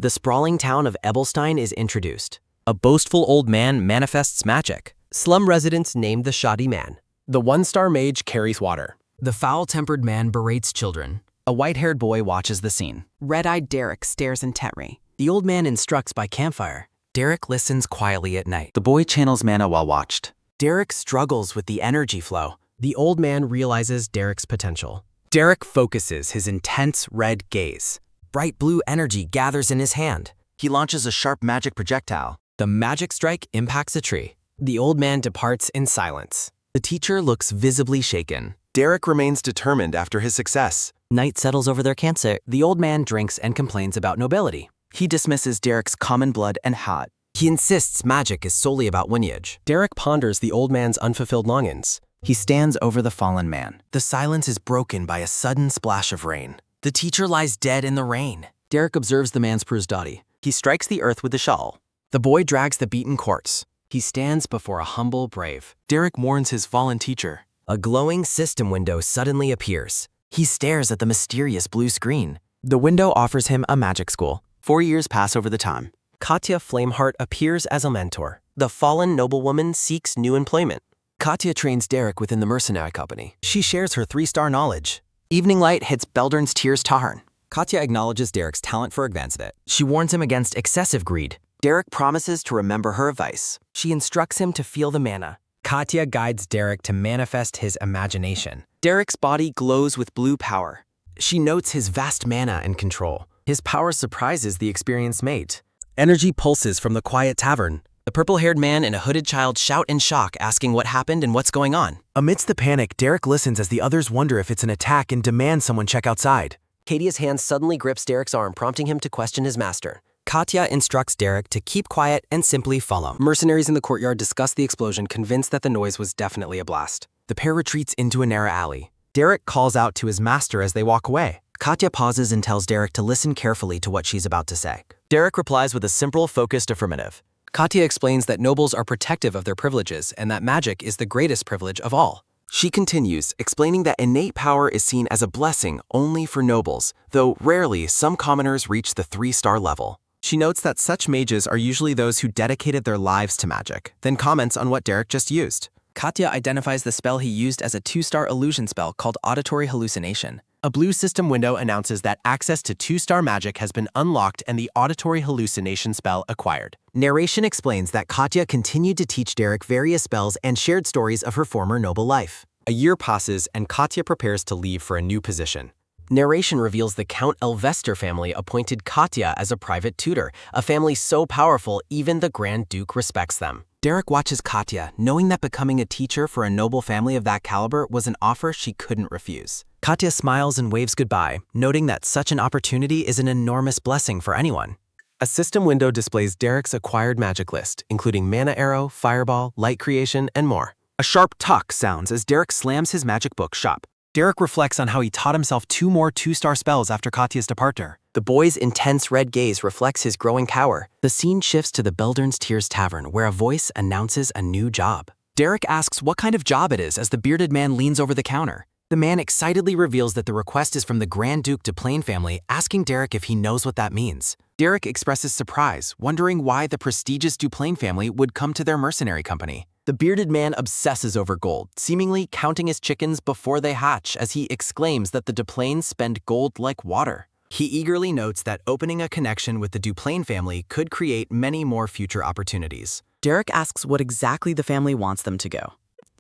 The sprawling town of Ebelstein is introduced. A boastful old man manifests magic. Slum residents name the shoddy man. The one-star mage carries water. The foul-tempered man berates children. A white-haired boy watches the scene. Red-eyed Derek stares intently. The old man instructs by campfire. Derek listens quietly at night. The boy channels mana while watched. Derek struggles with the energy flow. The old man realizes Derek's potential. Derek focuses his intense red gaze. Bright blue energy gathers in his hand. He launches a sharp magic projectile. The magic strike impacts a tree. The old man departs in silence. The teacher looks visibly shaken. Derek remains determined after his success. Night settles over their campsite. The old man drinks and complains about nobility. He dismisses Derek's common blood and hat. He insists magic is solely about lineage. Derek ponders the old man's unfulfilled longings. He stands over the fallen man. The silence is broken by a sudden splash of rain. The teacher lies dead in the rain. Derek observes the man's bruised body. He strikes the earth with the shawl. The boy drags the beaten corpse. He stands before a humble brave. Derek mourns his fallen teacher. A glowing system window suddenly appears. He stares at the mysterious blue screen. The window offers him a magic school. 4 years pass over the time. Katya Flameheart appears as a mentor. The fallen noblewoman seeks new employment. Katya trains Derek within the Mercenary company. She shares her 3-star knowledge. Evening light hits Beldern's Tears Tarn. Katya acknowledges Derek's talent for advancement. She warns him against excessive greed. Derek promises to remember her advice. She instructs him to feel the mana. Katya guides Derek to manifest his imagination. Derek's body glows with blue power. She notes his vast mana and control. His power surprises the experienced mate. Energy pulses from the quiet tavern. The purple-haired man and a hooded child shout in shock, asking what happened and what's going on. Amidst the panic, Derek listens as the others wonder if it's an attack and demand someone check outside. Katya's hand suddenly grips Derek's arm, prompting him to question his master. Katya instructs Derek to keep quiet and simply follow. Mercenaries in the courtyard discuss the explosion, convinced that the noise was definitely a blast. The pair retreats into a narrow alley. Derek calls out to his master as they walk away. Katya pauses and tells Derek to listen carefully to what she's about to say. Derek replies with a simple, focused affirmative. Katya explains that nobles are protective of their privileges and that magic is the greatest privilege of all. She continues, explaining that innate power is seen as a blessing only for nobles, though rarely some commoners reach the 3-star level. She notes that such mages are usually those who dedicated their lives to magic, then comments on what Derek just used. Katya identifies the spell he used as a 2-star illusion spell called Auditory Hallucination. A blue system window announces that access to 2-star magic has been unlocked and the Auditory Hallucination spell acquired. Narration explains that Katya continued to teach Derek various spells and shared stories of her former noble life. A year passes and Katya prepares to leave for a new position. Narration reveals the Count Elvester family appointed Katya as a private tutor, a family so powerful even the Grand Duke respects them. Derek watches Katya, knowing that becoming a teacher for a noble family of that caliber was an offer she couldn't refuse. Katya smiles and waves goodbye, noting that such an opportunity is an enormous blessing for anyone. A system window displays Derek's acquired magic list, including mana arrow, fireball, light creation, and more. A sharp tuck sounds as Derek slams his magic book shop. Derek reflects on how he taught himself 2 more 2-star spells after Katya's departure. The boy's intense red gaze reflects his growing power. The scene shifts to the Beldern's Tears Tavern, where a voice announces a new job. Derek asks what kind of job it is as the bearded man leans over the counter. The man excitedly reveals that the request is from the Grand Duke Duplain family, asking Derek if he knows what that means. Derek expresses surprise, wondering why the prestigious Duplain family would come to their mercenary company. The bearded man obsesses over gold, seemingly counting his chickens before they hatch as he exclaims that the Duplains spend gold like water. He eagerly notes that opening a connection with the Duplain family could create many more future opportunities. Derek asks what exactly the family wants them to go.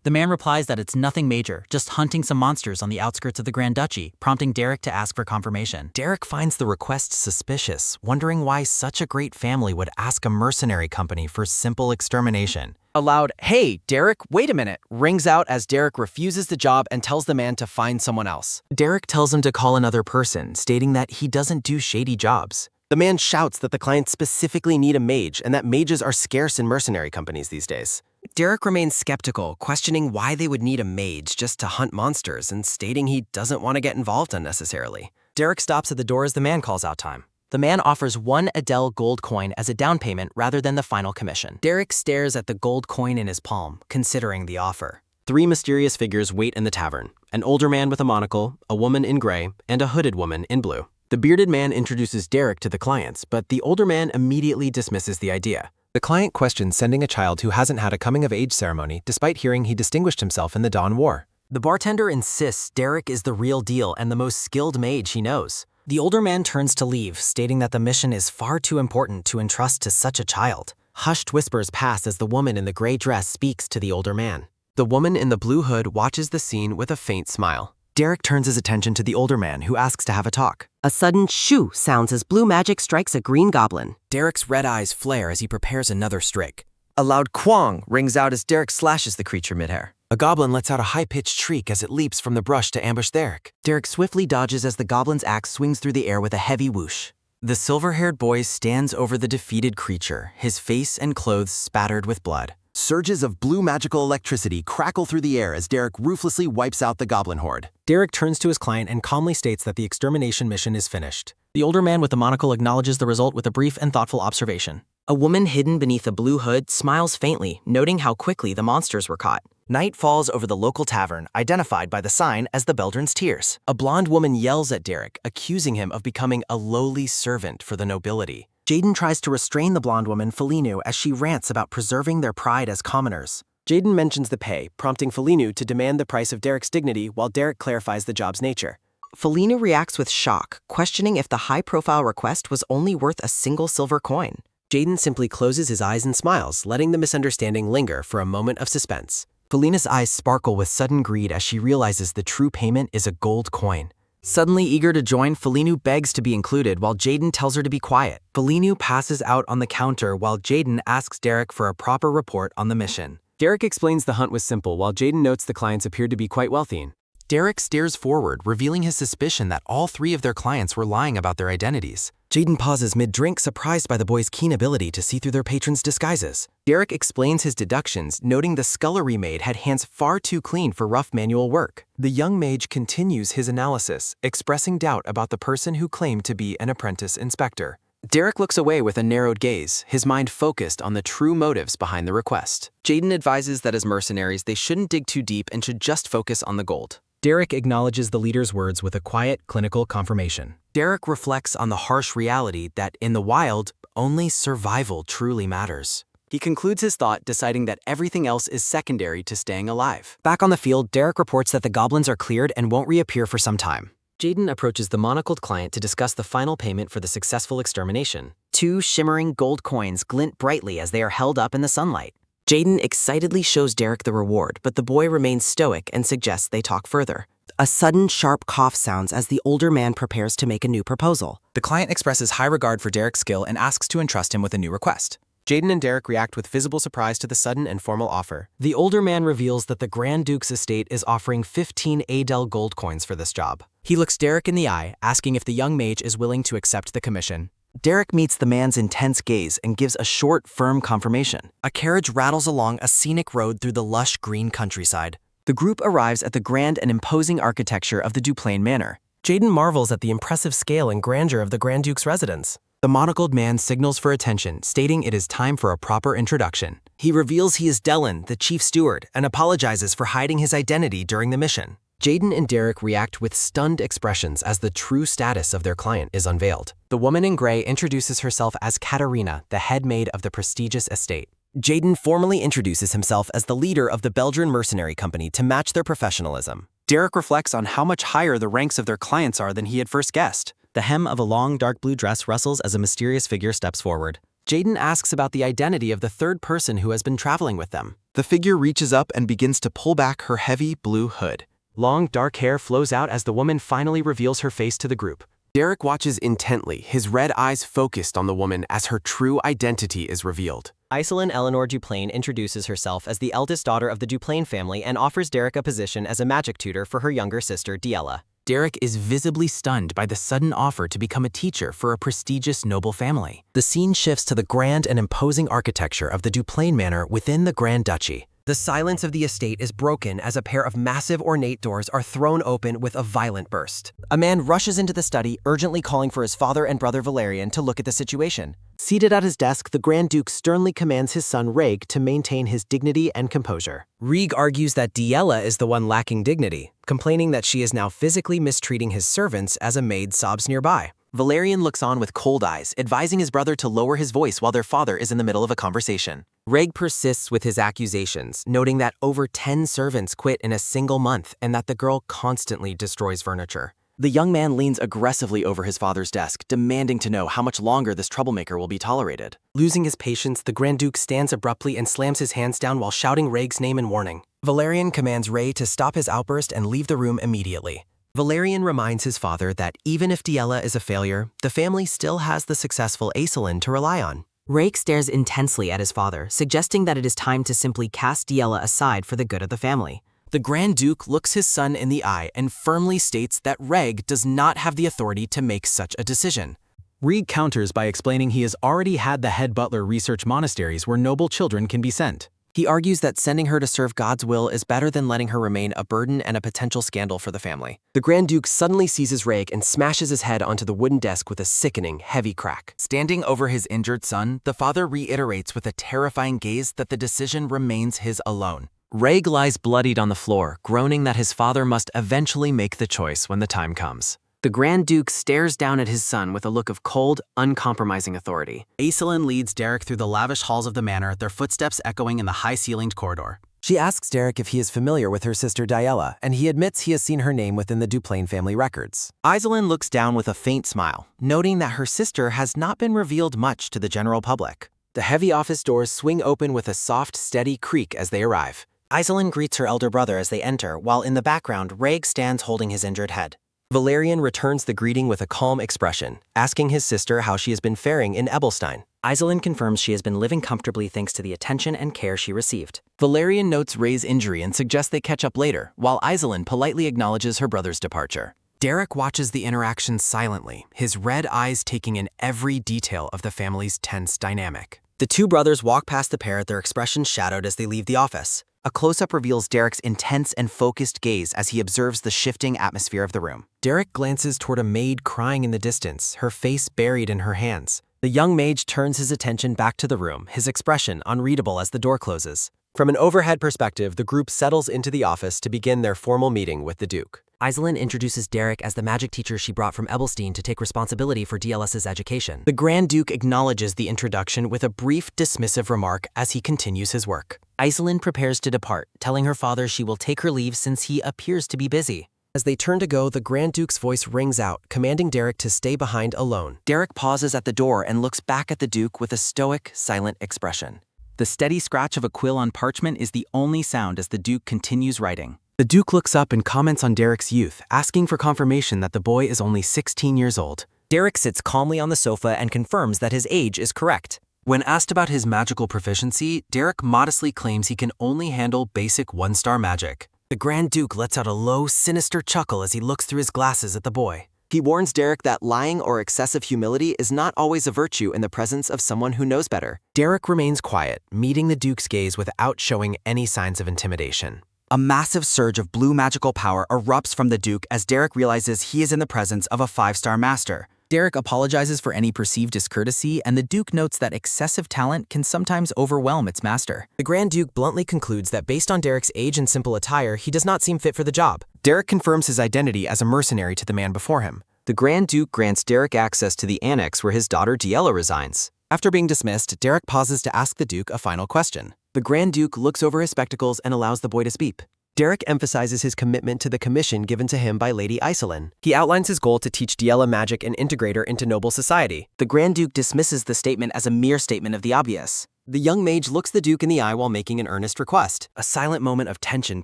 The man replies that it's nothing major, just hunting some monsters on the outskirts of the Grand Duchy, prompting Derek to ask for confirmation. Derek finds the request suspicious, wondering why such a great family would ask a mercenary company for simple extermination. A loud, "Hey, Derek, wait a minute," rings out as Derek refuses the job and tells the man to find someone else. Derek tells him to call another person, stating that he doesn't do shady jobs. The man shouts that the clients specifically need a mage and that mages are scarce in mercenary companies these days. Derek remains skeptical, questioning why they would need a mage just to hunt monsters and stating he doesn't want to get involved unnecessarily. Derek stops at the door as the man calls out time. The man offers 1 Adele gold coin as a down payment rather than the final commission. Derek stares at the gold coin in his palm, considering the offer. 3 mysterious figures wait in the tavern: an older man with a monocle, a woman in gray, and a hooded woman in blue. The bearded man introduces Derek to the clients, but the older man immediately dismisses the idea. The client questions sending a child who hasn't had a coming-of-age ceremony despite hearing he distinguished himself in the Dawn War. The bartender insists Derek is the real deal and the most skilled mage he knows. The older man turns to leave, stating that the mission is far too important to entrust to such a child. Hushed whispers pass as the woman in the gray dress speaks to the older man. The woman in the blue hood watches the scene with a faint smile. Derek turns his attention to the older man, who asks to have a talk. A sudden shoo sounds as blue magic strikes a green goblin. Derek's red eyes flare as he prepares another strike. A loud quang rings out as Derek slashes the creature midair. A goblin lets out a high-pitched shriek as it leaps from the brush to ambush Derek. Derek swiftly dodges as the goblin's axe swings through the air with a heavy whoosh. The silver-haired boy stands over the defeated creature, his face and clothes spattered with blood. Surges of blue magical electricity crackle through the air as Derek ruthlessly wipes out the goblin horde. Derek turns to his client and calmly states that the extermination mission is finished. The older man with the monocle acknowledges the result with a brief and thoughtful observation. A woman hidden beneath a blue hood smiles faintly, noting how quickly the monsters were caught. Night falls over the local tavern, identified by the sign as the Beldrin's Tears. A blonde woman yells at Derek, accusing him of becoming a lowly servant for the nobility. Jaden tries to restrain the blonde woman, Felinu, as she rants about preserving their pride as commoners. Jaden mentions the pay, prompting Felinu to demand the price of Derek's dignity while Derek clarifies the job's nature. Felinu reacts with shock, questioning if the high-profile request was only worth a single silver coin. Jaden simply closes his eyes and smiles, letting the misunderstanding linger for a moment of suspense. Felina's eyes sparkle with sudden greed as she realizes the true payment is a gold coin. Suddenly eager to join, Felinu begs to be included while Jaden tells her to be quiet. Felinu passes out on the counter while Jaden asks Derek for a proper report on the mission. Derek explains the hunt was simple while Jaden notes the clients appeared to be quite wealthy. Derek stares forward, revealing his suspicion that all three of their clients were lying about their identities. Jaden pauses mid-drink, surprised by the boys' keen ability to see through their patrons' disguises. Derek explains his deductions, noting the scullery maid had hands far too clean for rough manual work. The young mage continues his analysis, expressing doubt about the person who claimed to be an apprentice inspector. Derek looks away with a narrowed gaze, his mind focused on the true motives behind the request. Jaden advises that as mercenaries, they shouldn't dig too deep and should just focus on the gold. Derek acknowledges the leader's words with a quiet, clinical confirmation. Derek reflects on the harsh reality that in the wild, only survival truly matters. He concludes his thought, deciding that everything else is secondary to staying alive. Back on the field, Derek reports that the goblins are cleared and won't reappear for some time. Jaden approaches the monocled client to discuss the final payment for the successful extermination. 2 shimmering gold coins glint brightly as they are held up in the sunlight. Jaden excitedly shows Derek the reward, but the boy remains stoic and suggests they talk further. A sudden, sharp cough sounds as the older man prepares to make a new proposal. The client expresses high regard for Derek's skill and asks to entrust him with a new request. Jaden and Derek react with visible surprise to the sudden and formal offer. The older man reveals that the Grand Duke's estate is offering 15 Adel gold coins for this job. He looks Derek in the eye, asking if the young mage is willing to accept the commission. Derek meets the man's intense gaze and gives a short, firm confirmation. A carriage rattles along a scenic road through the lush green countryside. The group arrives at the grand and imposing architecture of the Duplain Manor. Jaden marvels at the impressive scale and grandeur of the Grand Duke's residence. The monocled man signals for attention, stating it is time for a proper introduction. He reveals he is Dellen, the chief steward, and apologizes for hiding his identity during the mission. Jaden and Derek react with stunned expressions as the true status of their client is unveiled. The woman in gray introduces herself as Katarina, the head maid of the prestigious estate. Jaden formally introduces himself as the leader of the Beldrin Mercenary Company to match their professionalism. Derek reflects on how much higher the ranks of their clients are than he had first guessed. The hem of a long, dark blue dress rustles as a mysterious figure steps forward. Jaden asks about the identity of the third person who has been traveling with them. The figure reaches up and begins to pull back her heavy blue hood. Long, dark hair flows out as the woman finally reveals her face to the group. Derek watches intently, his red eyes focused on the woman as her true identity is revealed. Iselin Eleanor Duplain introduces herself as the eldest daughter of the Duplain family and offers Derek a position as a magic tutor for her younger sister, Diella. Derek is visibly stunned by the sudden offer to become a teacher for a prestigious noble family. The scene shifts to the grand and imposing architecture of the Duplain Manor within the Grand Duchy. The silence of the estate is broken as a pair of massive ornate doors are thrown open with a violent burst. A man rushes into the study, urgently calling for his father and brother Valerian to look at the situation. Seated at his desk, the Grand Duke sternly commands his son Reg to maintain his dignity and composure. Reg argues that Diella is the one lacking dignity, complaining that she is now physically mistreating his servants as a maid sobs nearby. Valerian looks on with cold eyes, advising his brother to lower his voice while their father is in the middle of a conversation. Reg persists with his accusations, noting that over 10 servants quit in a single month and that the girl constantly destroys furniture. The young man leans aggressively over his father's desk, demanding to know how much longer this troublemaker will be tolerated. Losing his patience, the Grand Duke stands abruptly and slams his hands down while shouting Reg's name in warning. Valerian commands Ray to stop his outburst and leave the room immediately. Valerian reminds his father that even if Diella is a failure, the family still has the successful Aislinn to rely on. Rake stares intensely at his father, suggesting that it is time to simply cast Diella aside for the good of the family. The Grand Duke looks his son in the eye and firmly states that Reg does not have the authority to make such a decision. Reg counters by explaining he has already had the head butler research monasteries where noble children can be sent. He argues that sending her to serve God's will is better than letting her remain a burden and a potential scandal for the family. The Grand Duke suddenly seizes Reg and smashes his head onto the wooden desk with a sickening, heavy crack. Standing over his injured son, the father reiterates with a terrifying gaze that the decision remains his alone. Reg lies bloodied on the floor, groaning that his father must eventually make the choice when the time comes. The Grand Duke stares down at his son with a look of cold, uncompromising authority. Aislinn leads Derek through the lavish halls of the manor, their footsteps echoing in the high-ceilinged corridor. She asks Derek if he is familiar with her sister Diella, and he admits he has seen her name within the Duplain family records. Aislinn looks down with a faint smile, noting that her sister has not been revealed much to the general public. The heavy office doors swing open with a soft, steady creak as they arrive. Aislinn greets her elder brother as they enter, while in the background, Reg stands holding his injured head. Valerian returns the greeting with a calm expression, asking his sister how she has been faring in Ebelstein. Aislinn confirms she has been living comfortably thanks to the attention and care she received. Valerian notes Ray's injury and suggests they catch up later, while Aislinn politely acknowledges her brother's departure. Derek watches the interaction silently, his red eyes taking in every detail of the family's tense dynamic. The two brothers walk past the pair, their expressions shadowed as they leave the office. A close-up reveals Derek's intense and focused gaze as he observes the shifting atmosphere of the room. Derek glances toward a maid crying in the distance, her face buried in her hands. The young mage turns his attention back to the room, his expression unreadable as the door closes. From an overhead perspective, the group settles into the office to begin their formal meeting with the Duke. Aislinn introduces Derek as the magic teacher she brought from Ebelstein to take responsibility for DLS's education. The Grand Duke acknowledges the introduction with a brief dismissive remark as he continues his work. Aislinn prepares to depart, telling her father she will take her leave since he appears to be busy. As they turn to go, the Grand Duke's voice rings out, commanding Derek to stay behind alone. Derek pauses at the door and looks back at the Duke with a stoic, silent expression. The steady scratch of a quill on parchment is the only sound as the Duke continues writing. The Duke looks up and comments on Derek's youth, asking for confirmation that the boy is only 16 years old. Derek sits calmly on the sofa and confirms that his age is correct. When asked about his magical proficiency, Derek modestly claims he can only handle basic one-star magic. The Grand Duke lets out a low, sinister chuckle as he looks through his glasses at the boy. He warns Derek that lying or excessive humility is not always a virtue in the presence of someone who knows better. Derek remains quiet, meeting the Duke's gaze without showing any signs of intimidation. A massive surge of blue magical power erupts from the Duke as Derek realizes he is in the presence of a 5-star master. Derek apologizes for any perceived discourtesy, and the Duke notes that excessive talent can sometimes overwhelm its master. The Grand Duke bluntly concludes that based on Derek's age and simple attire, he does not seem fit for the job. Derek confirms his identity as a mercenary to the man before him. The Grand Duke grants Derek access to the annex where his daughter Diella resides. After being dismissed, Derek pauses to ask the Duke a final question. The Grand Duke looks over his spectacles and allows the boy to speak. Derek emphasizes his commitment to the commission given to him by Lady Aislinn. He outlines his goal to teach Diella magic and integrate her into noble society. The Grand Duke dismisses the statement as a mere statement of the obvious. The young mage looks the Duke in the eye while making an earnest request. A silent moment of tension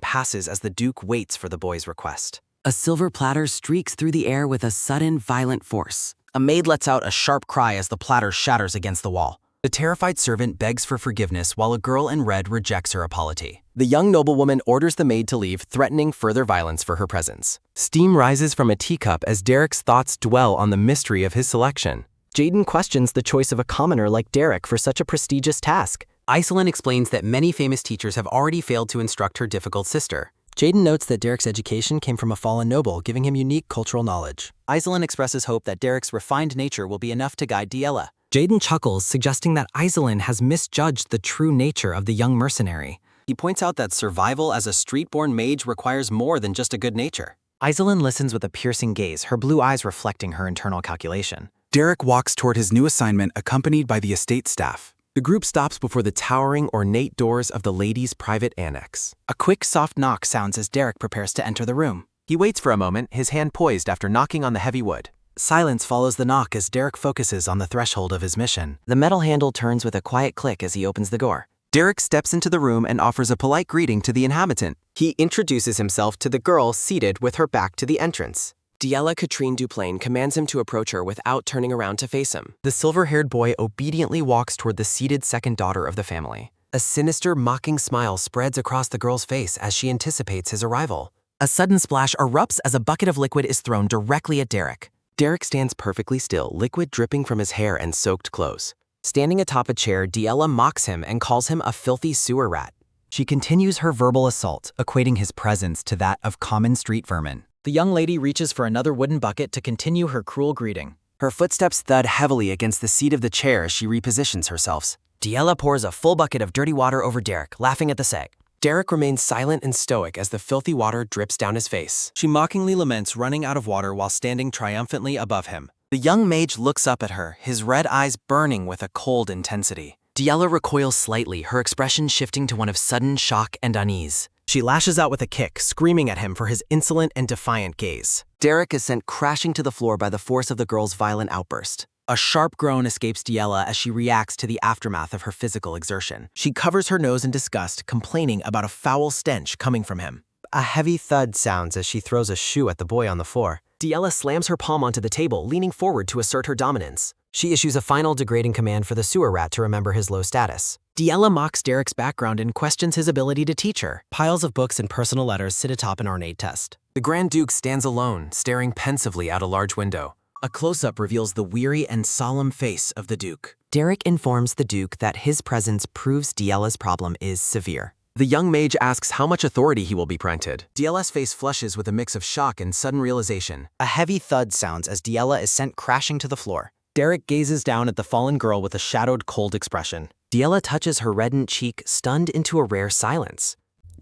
passes as the Duke waits for the boy's request. A silver platter streaks through the air with a sudden, violent force. A maid lets out a sharp cry as the platter shatters against the wall. The terrified servant begs for forgiveness while a girl in red rejects her apology. The young noblewoman orders the maid to leave, threatening further violence for her presence. Steam rises from a teacup as Derek's thoughts dwell on the mystery of his selection. Jaden questions the choice of a commoner like Derek for such a prestigious task. Aislinn explains that many famous teachers have already failed to instruct her difficult sister. Jaden notes that Derek's education came from a fallen noble, giving him unique cultural knowledge. Aislinn expresses hope that Derek's refined nature will be enough to guide Diella. Jaden chuckles, suggesting that Aislinn has misjudged the true nature of the young mercenary. He points out that survival as a street-born mage requires more than just a good nature. Aizelin listens with a piercing gaze, her blue eyes reflecting her internal calculation. Derek walks toward his new assignment accompanied by the estate staff. The group stops before the towering, ornate doors of the ladies' private annex. A quick, soft knock sounds as Derek prepares to enter the room. He waits for a moment, his hand poised after knocking on the heavy wood. Silence follows the knock as Derek focuses on the threshold of his mission. The metal handle turns with a quiet click as he opens the door. Derek steps into the room and offers a polite greeting to the inhabitant. He introduces himself to the girl seated with her back to the entrance. Diella Katrine Duplain commands him to approach her without turning around to face him. The silver-haired boy obediently walks toward the seated second daughter of the family. A sinister, mocking smile spreads across the girl's face as she anticipates his arrival. A sudden splash erupts as a bucket of liquid is thrown directly at Derek. Derek stands perfectly still, liquid dripping from his hair and soaked clothes. Standing atop a chair, Diella mocks him and calls him a filthy sewer rat. She continues her verbal assault, equating his presence to that of common street vermin. The young lady reaches for another wooden bucket to continue her cruel greeting. Her footsteps thud heavily against the seat of the chair as she repositions herself. Diella pours a full bucket of dirty water over Derek, laughing at the sight. Derek remains silent and stoic as the filthy water drips down his face. She mockingly laments running out of water while standing triumphantly above him. The young mage looks up at her, his red eyes burning with a cold intensity. Diella recoils slightly, her expression shifting to one of sudden shock and unease. She lashes out with a kick, screaming at him for his insolent and defiant gaze. Derek is sent crashing to the floor by the force of the girl's violent outburst. A sharp groan escapes Diella as she reacts to the aftermath of her physical exertion. She covers her nose in disgust, complaining about a foul stench coming from him. A heavy thud sounds as she throws a shoe at the boy on the floor. Diella slams her palm onto the table, leaning forward to assert her dominance. She issues a final degrading command for the sewer rat to remember his low status. Diella mocks Derek's background and questions his ability to teach her. Piles of books and personal letters sit atop an ornate test. The Grand Duke stands alone, staring pensively out a large window. A close-up reveals the weary and solemn face of the Duke. Derek informs the Duke that his presence proves Diella's problem is severe. The young mage asks how much authority he will be granted. Diella's face flushes with a mix of shock and sudden realization. A heavy thud sounds as Diella is sent crashing to the floor. Derek gazes down at the fallen girl with a shadowed, cold expression. Diella touches her reddened cheek, stunned into a rare silence.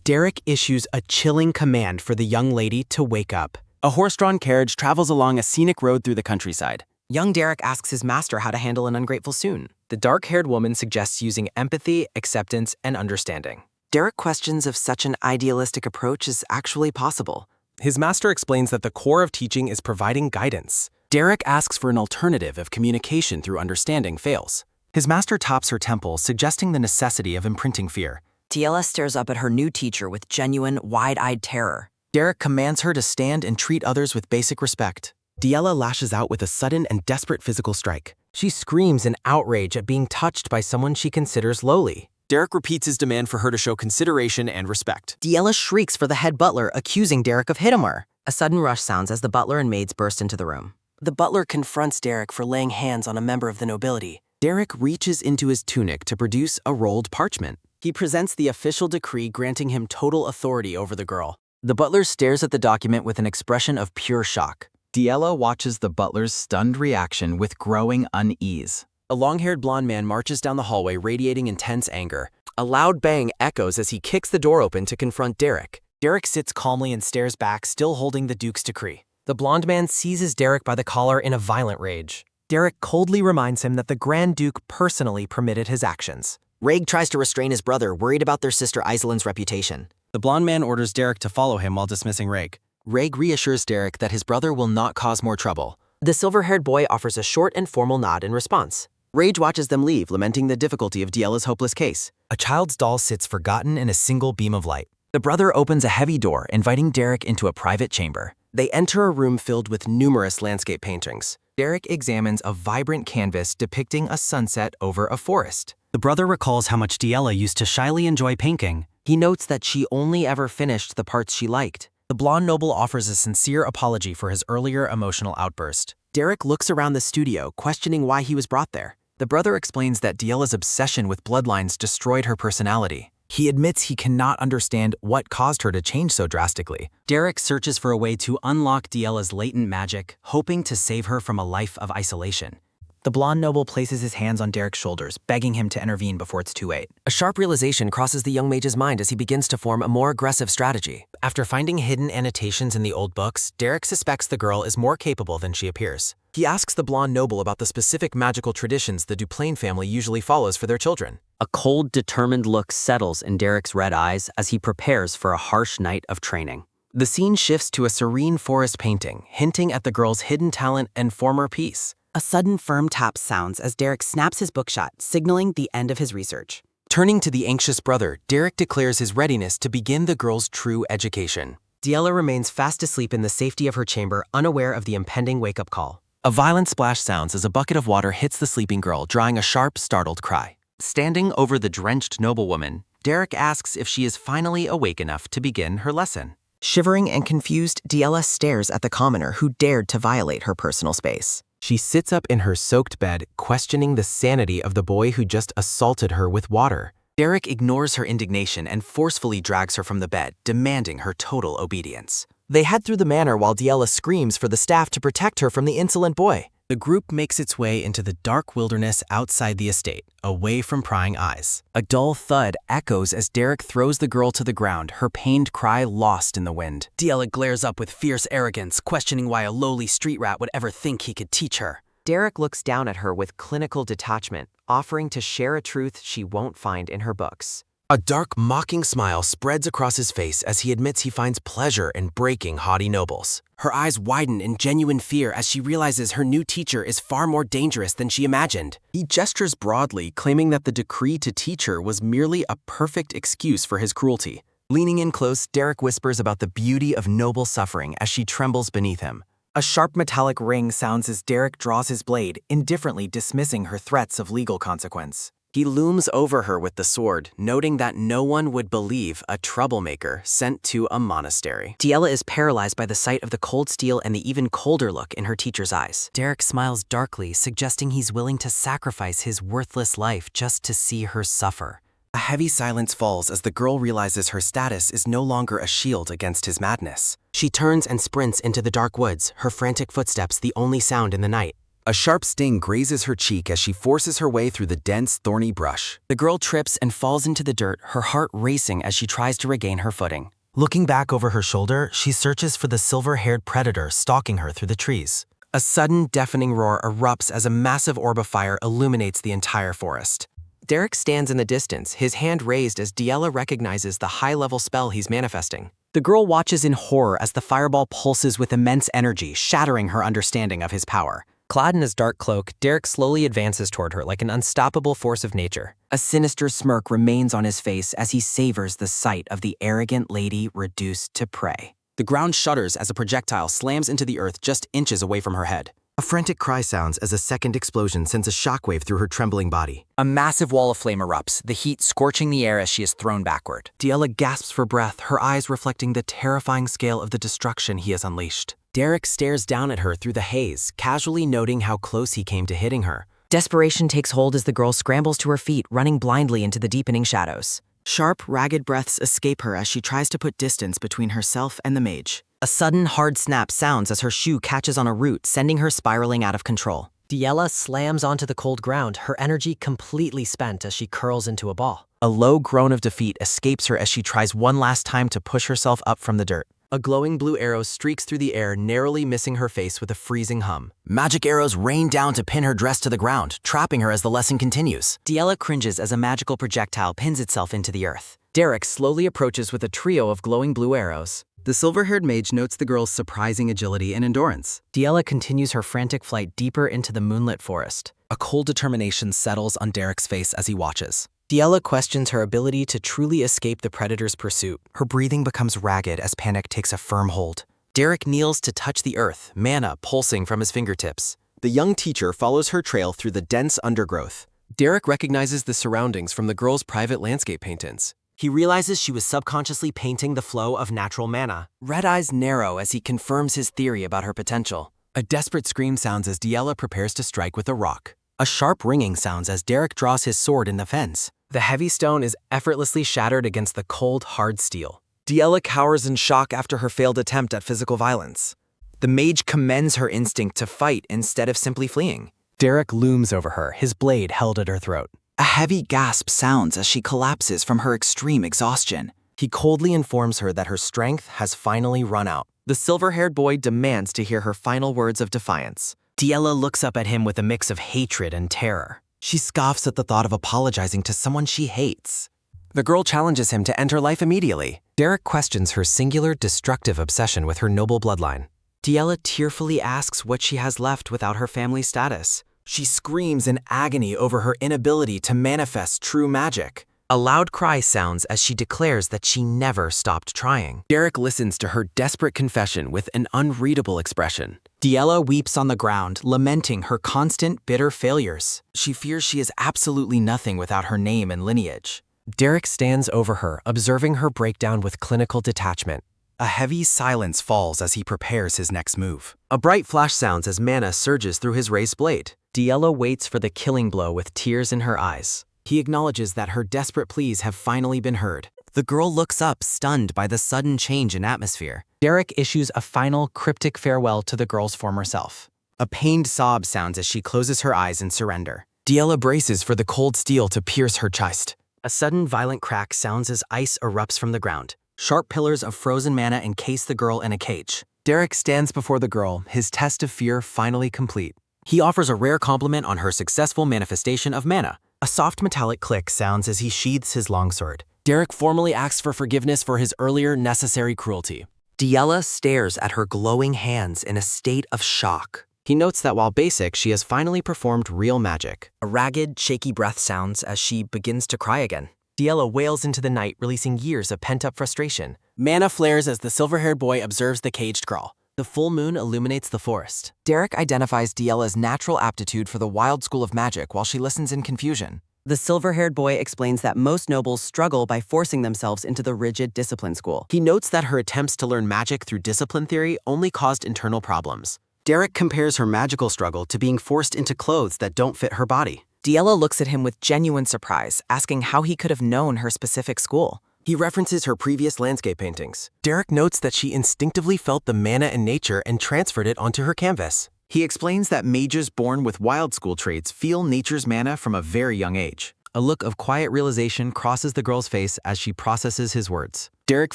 Derek issues a chilling command for the young lady to wake up. A horse-drawn carriage travels along a scenic road through the countryside. Young Derek asks his master how to handle an ungrateful Soon. The dark-haired woman suggests using empathy, acceptance, and understanding. Derek questions if such an idealistic approach is actually possible. His master explains that the core of teaching is providing guidance. Derek asks for an alternative if communication through understanding fails. His master taps her temple, suggesting the necessity of imprinting fear. Diella stares up at her new teacher with genuine, wide-eyed terror. Derek commands her to stand and treat others with basic respect. Diella lashes out with a sudden and desperate physical strike. She screams in outrage at being touched by someone she considers lowly. Derek repeats his demand for her to show consideration and respect. Diella shrieks for the head butler, accusing Derek of hitting her. A sudden rush sounds as the butler and maids burst into the room. The butler confronts Derek for laying hands on a member of the nobility. Derek reaches into his tunic to produce a rolled parchment. He presents the official decree granting him total authority over the girl. The butler stares at the document with an expression of pure shock. Diella watches the butler's stunned reaction with growing unease. A long-haired blonde man marches down the hallway radiating intense anger. A loud bang echoes as he kicks the door open to confront Derek. Derek sits calmly and stares back, still holding the Duke's decree. The blonde man seizes Derek by the collar in a violent rage. Derek coldly reminds him that the Grand Duke personally permitted his actions. Raig tries to restrain his brother, worried about their sister Aizelin's reputation. The blonde man orders Derek to follow him while dismissing Raig. Raig reassures Derek that his brother will not cause more trouble. The silver-haired boy offers a short and formal nod in response. Rage watches them leave, lamenting the difficulty of Diella's hopeless case. A child's doll sits forgotten in a single beam of light. The brother opens a heavy door, inviting Derek into a private chamber. They enter a room filled with numerous landscape paintings. Derek examines a vibrant canvas depicting a sunset over a forest. The brother recalls how much Diella used to shyly enjoy painting. He notes that she only ever finished the parts she liked. The blonde noble offers a sincere apology for his earlier emotional outburst. Derek looks around the studio, questioning why he was brought there. The brother explains that Diella's obsession with bloodlines destroyed her personality. He admits he cannot understand what caused her to change so drastically. Derek searches for a way to unlock Diella's latent magic, hoping to save her from a life of isolation. The blonde noble places his hands on Derek's shoulders, begging him to intervene before it's too late. A sharp realization crosses the young mage's mind as he begins to form a more aggressive strategy. After finding hidden annotations in the old books, Derek suspects the girl is more capable than she appears. He asks the blonde noble about the specific magical traditions the Duplain family usually follows for their children. A cold, determined look settles in Derek's red eyes as he prepares for a harsh night of training. The scene shifts to a serene forest painting, hinting at the girl's hidden talent and former peace. A sudden firm tap sounds as Derek snaps his book shut, signaling the end of his research. Turning to the anxious brother, Derek declares his readiness to begin the girl's true education. Diella remains fast asleep in the safety of her chamber, unaware of the impending wake-up call. A violent splash sounds as a bucket of water hits the sleeping girl, drawing a sharp, startled cry. Standing over the drenched noblewoman, Derek asks if she is finally awake enough to begin her lesson. Shivering and confused, Diella stares at the commoner who dared to violate her personal space. She sits up in her soaked bed, questioning the sanity of the boy who just assaulted her with water. Derek ignores her indignation and forcefully drags her from the bed, demanding her total obedience. They head through the manor while Diella screams for the staff to protect her from the insolent boy. The group makes its way into the dark wilderness outside the estate, away from prying eyes. A dull thud echoes as Derek throws the girl to the ground, her pained cry lost in the wind. Diella glares up with fierce arrogance, questioning why a lowly street rat would ever think he could teach her. Derek looks down at her with clinical detachment, offering to share a truth she won't find in her books. A dark, mocking smile spreads across his face as he admits he finds pleasure in breaking haughty nobles. Her eyes widen in genuine fear as she realizes her new teacher is far more dangerous than she imagined. He gestures broadly, claiming that the decree to teach her was merely a perfect excuse for his cruelty. Leaning in close, Derek whispers about the beauty of noble suffering as she trembles beneath him. A sharp metallic ring sounds as Derek draws his blade, indifferently dismissing her threats of legal consequence. He looms over her with the sword, noting that no one would believe a troublemaker sent to a monastery. Diella is paralyzed by the sight of the cold steel and the even colder look in her teacher's eyes. Derek smiles darkly, suggesting he's willing to sacrifice his worthless life just to see her suffer. A heavy silence falls as the girl realizes her status is no longer a shield against his madness. She turns and sprints into the dark woods, her frantic footsteps the only sound in the night. A sharp sting grazes her cheek as she forces her way through the dense, thorny brush. The girl trips and falls into the dirt, her heart racing as she tries to regain her footing. Looking back over her shoulder, she searches for the silver-haired predator stalking her through the trees. A sudden, deafening roar erupts as a massive orb of fire illuminates the entire forest. Derek stands in the distance, his hand raised as Diella recognizes the high-level spell he's manifesting. The girl watches in horror as the fireball pulses with immense energy, shattering her understanding of his power. Clad in his dark cloak, Derek slowly advances toward her like an unstoppable force of nature. A sinister smirk remains on his face as he savors the sight of the arrogant lady reduced to prey. The ground shudders as a projectile slams into the earth just inches away from her head. A frantic cry sounds as a second explosion sends a shockwave through her trembling body. A massive wall of flame erupts, the heat scorching the air as she is thrown backward. Diella gasps for breath, her eyes reflecting the terrifying scale of the destruction he has unleashed. Derek stares down at her through the haze, casually noting how close he came to hitting her. Desperation takes hold as the girl scrambles to her feet, running blindly into the deepening shadows. Sharp, ragged breaths escape her as she tries to put distance between herself and the mage. A sudden hard snap sounds as her shoe catches on a root, sending her spiraling out of control. Diella slams onto the cold ground, her energy completely spent as she curls into a ball. A low groan of defeat escapes her as she tries one last time to push herself up from the dirt. A glowing blue arrow streaks through the air, narrowly missing her face with a freezing hum. Magic arrows rain down to pin her dress to the ground, trapping her as the lesson continues. Diella cringes as a magical projectile pins itself into the earth. Derek slowly approaches with a trio of glowing blue arrows. The silver-haired mage notes the girl's surprising agility and endurance. Diella continues her frantic flight deeper into the moonlit forest. A cold determination settles on Derek's face as he watches. Diella questions her ability to truly escape the predator's pursuit. Her breathing becomes ragged as panic takes a firm hold. Derek kneels to touch the earth, mana pulsing from his fingertips. The young teacher follows her trail through the dense undergrowth. Derek recognizes the surroundings from the girl's private landscape paintings. He realizes she was subconsciously painting the flow of natural mana. Red eyes narrow as he confirms his theory about her potential. A desperate scream sounds as Diella prepares to strike with a rock. A sharp ringing sounds as Derek draws his sword in the fence. The heavy stone is effortlessly shattered against the cold, hard steel. Diella cowers in shock after her failed attempt at physical violence. The mage commends her instinct to fight instead of simply fleeing. Derek looms over her, his blade held at her throat. A heavy gasp sounds as she collapses from her extreme exhaustion. He coldly informs her that her strength has finally run out. The silver-haired boy demands to hear her final words of defiance. Diella looks up at him with a mix of hatred and terror. She scoffs at the thought of apologizing to someone she hates. The girl challenges him to end her life immediately. Derek questions her singular, destructive obsession with her noble bloodline. Diella tearfully asks what she has left without her family status. She screams in agony over her inability to manifest true magic. A loud cry sounds as she declares that she never stopped trying. Derek listens to her desperate confession with an unreadable expression. Diella weeps on the ground, lamenting her constant, bitter failures. She fears she is absolutely nothing without her name and lineage. Derek stands over her, observing her breakdown with clinical detachment. A heavy silence falls as he prepares his next move. A bright flash sounds as mana surges through his raised blade. Diella waits for the killing blow with tears in her eyes. He acknowledges that her desperate pleas have finally been heard. The girl looks up, stunned by the sudden change in atmosphere. Derek issues a final, cryptic farewell to the girl's former self. A pained sob sounds as she closes her eyes in surrender. Diella braces for the cold steel to pierce her chest. A sudden violent crack sounds as ice erupts from the ground. Sharp pillars of frozen mana encase the girl in a cage. Derek stands before the girl, his test of fear finally complete. He offers a rare compliment on her successful manifestation of mana. A soft metallic click sounds as he sheathes his longsword. Derek formally asks for forgiveness for his earlier necessary cruelty. Diella stares at her glowing hands in a state of shock. He notes that while basic, she has finally performed real magic. A ragged, shaky breath sounds as she begins to cry again. Diella wails into the night, releasing years of pent-up frustration. Mana flares as the silver-haired boy observes the caged girl. The full moon illuminates the forest. Derek identifies Diella's natural aptitude for the wild school of magic while she listens in confusion. The silver-haired boy explains that most nobles struggle by forcing themselves into the rigid discipline school. He notes that her attempts to learn magic through discipline theory only caused internal problems. Derek compares her magical struggle to being forced into clothes that don't fit her body. Diella looks at him with genuine surprise, asking how he could have known her specific school. He references her previous landscape paintings. Derek notes that she instinctively felt the mana in nature and transferred it onto her canvas. He explains that mages born with wild school traits feel nature's mana from a very young age. A look of quiet realization crosses the girl's face as she processes his words. Derek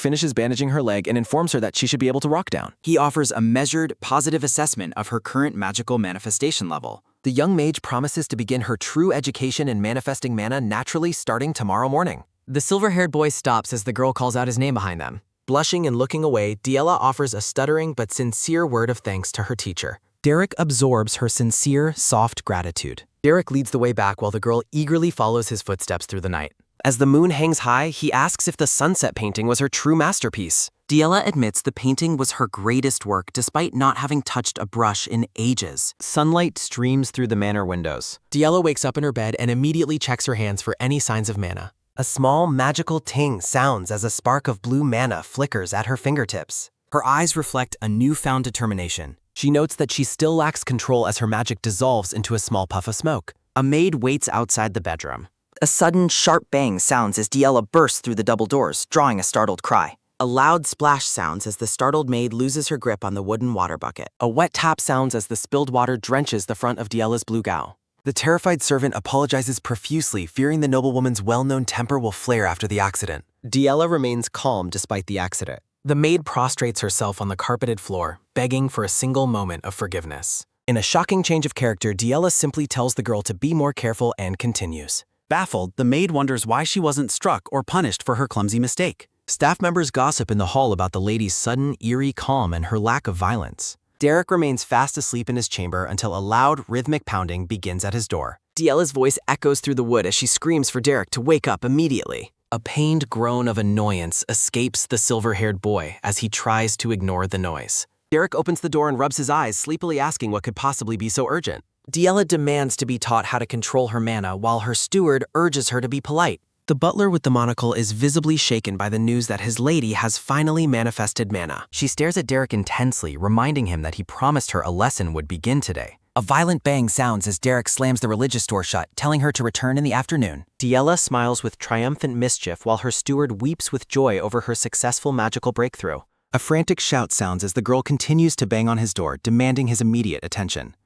finishes bandaging her leg and informs her that she should be able to rock down. He offers a measured, positive assessment of her current magical manifestation level. The young mage promises to begin her true education in manifesting mana naturally starting tomorrow morning. The silver-haired boy stops as the girl calls out his name behind them. Blushing and looking away, Diella offers a stuttering but sincere word of thanks to her teacher. Derek absorbs her sincere, soft gratitude. Derek leads the way back while the girl eagerly follows his footsteps through the night. As the moon hangs high, he asks if the sunset painting was her true masterpiece. Diella admits the painting was her greatest work despite not having touched a brush in ages. Sunlight streams through the manor windows. Diella wakes up in her bed and immediately checks her hands for any signs of mana. A small magical ting sounds as a spark of blue mana flickers at her fingertips. Her eyes reflect a newfound determination. She notes that she still lacks control as her magic dissolves into a small puff of smoke. A maid waits outside the bedroom. A sudden, sharp bang sounds as Diella bursts through the double doors, drawing a startled cry. A loud splash sounds as the startled maid loses her grip on the wooden water bucket. A wet tap sounds as the spilled water drenches the front of Diella's blue gown. The terrified servant apologizes profusely, fearing the noblewoman's well-known temper will flare after the accident. Diella remains calm despite the accident. The maid prostrates herself on the carpeted floor, begging for a single moment of forgiveness. In a shocking change of character, Diella simply tells the girl to be more careful and continues. Baffled, the maid wonders why she wasn't struck or punished for her clumsy mistake. Staff members gossip in the hall about the lady's sudden, eerie calm and her lack of violence. Derek remains fast asleep in his chamber until a loud, rhythmic pounding begins at his door. Diella's voice echoes through the wood as she screams for Derek to wake up immediately. A pained groan of annoyance escapes the silver-haired boy as he tries to ignore the noise. Derek opens the door and rubs his eyes, sleepily asking what could possibly be so urgent. Diella demands to be taught how to control her mana while her steward urges her to be polite. The butler with the monocle is visibly shaken by the news that his lady has finally manifested mana. She stares at Derek intensely, reminding him that he promised her a lesson would begin today. A violent bang sounds as Derek slams the religious door shut, telling her to return in the afternoon. Diella smiles with triumphant mischief while her steward weeps with joy over her successful magical breakthrough. A frantic shout sounds as the girl continues to bang on his door, demanding his immediate attention.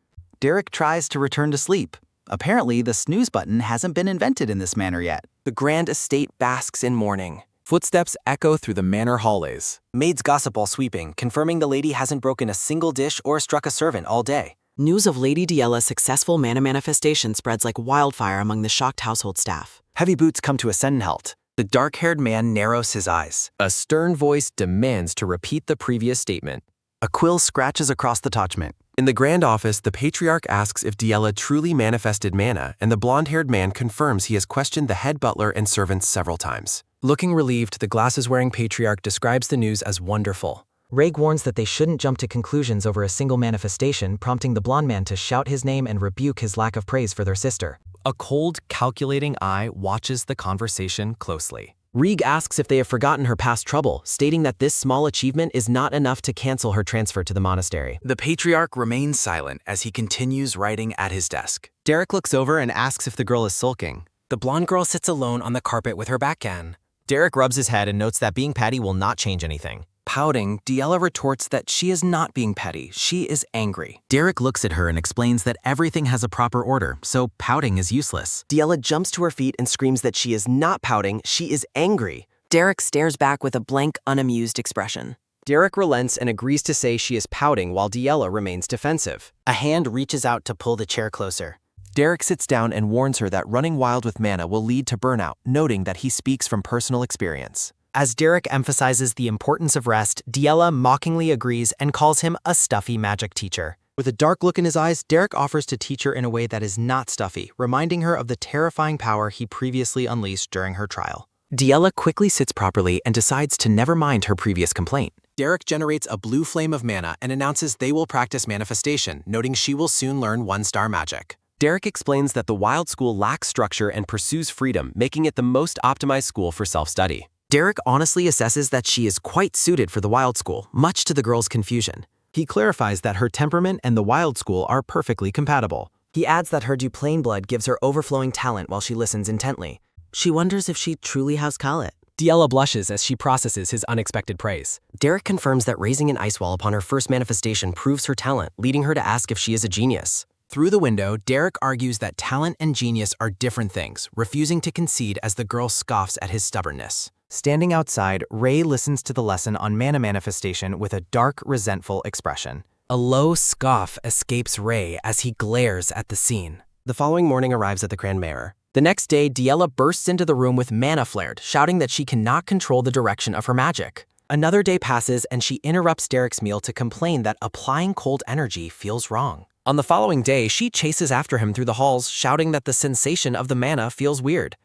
Derek tries to return to sleep. Apparently, the snooze button hasn't been invented in this manner yet. The grand estate basks in mourning. Footsteps echo through the manor hallways. Maids gossip while sweeping, confirming the lady hasn't broken a single dish or struck a servant all day. News of Lady Diella's successful mana manifestation spreads like wildfire among the shocked household staff. Heavy boots come to a sudden halt. The dark-haired man narrows his eyes. A stern voice demands to repeat the previous statement. A quill scratches across the parchment. In the grand office, the patriarch asks if Diella truly manifested mana, and the blonde-haired man confirms he has questioned the head butler and servants several times. Looking relieved, the glasses-wearing patriarch describes the news as wonderful. Reg warns that they shouldn't jump to conclusions over a single manifestation, prompting the blonde man to shout his name and rebuke his lack of praise for their sister. A cold, calculating eye watches the conversation closely. Reg asks if they have forgotten her past trouble, stating that this small achievement is not enough to cancel her transfer to the monastery. The patriarch remains silent as he continues writing at his desk. Derek looks over and asks if the girl is sulking. The blonde girl sits alone on the carpet with her backgammon. Derek rubs his head and notes that being petty will not change anything. Pouting, Diella retorts that she is not being petty, she is angry. Derek looks at her and explains that everything has a proper order, so pouting is useless. Diella jumps to her feet and screams that she is not pouting, she is angry. Derek stares back with a blank, unamused expression. Derek relents and agrees to say she is pouting while Diella remains defensive. A hand reaches out to pull the chair closer. Derek sits down and warns her that running wild with mana will lead to burnout, noting that he speaks from personal experience. As Derek emphasizes the importance of rest, Diella mockingly agrees and calls him a stuffy magic teacher. With a dark look in his eyes, Derek offers to teach her in a way that is not stuffy, reminding her of the terrifying power he previously unleashed during her trial. Diella quickly sits properly and decides to never mind her previous complaint. Derek generates a blue flame of mana and announces they will practice manifestation, noting she will soon learn one-star magic. Derek explains that the Wild School lacks structure and pursues freedom, making it the most optimized school for self-study. Derek honestly assesses that she is quite suited for the Wild School, much to the girl's confusion. He clarifies that her temperament and the Wild School are perfectly compatible. He adds that her Duplain blood gives her overflowing talent while she listens intently. She wonders if she truly has Kalit. Diella blushes as she processes his unexpected praise. Derek confirms that raising an ice wall upon her first manifestation proves her talent, leading her to ask if she is a genius. Through the window, Derek argues that talent and genius are different things, refusing to concede as the girl scoffs at his stubbornness. Standing outside, Ray listens to the lesson on mana manifestation with a dark, resentful expression. A low scoff escapes Ray as he glares at the scene. The following morning arrives at the Grand Mayor. The next day, Diella bursts into the room with mana flared, shouting that she cannot control the direction of her magic. Another day passes and she interrupts Derek's meal to complain that applying cold energy feels wrong. On the following day, she chases after him through the halls, shouting that the sensation of the mana feels weird.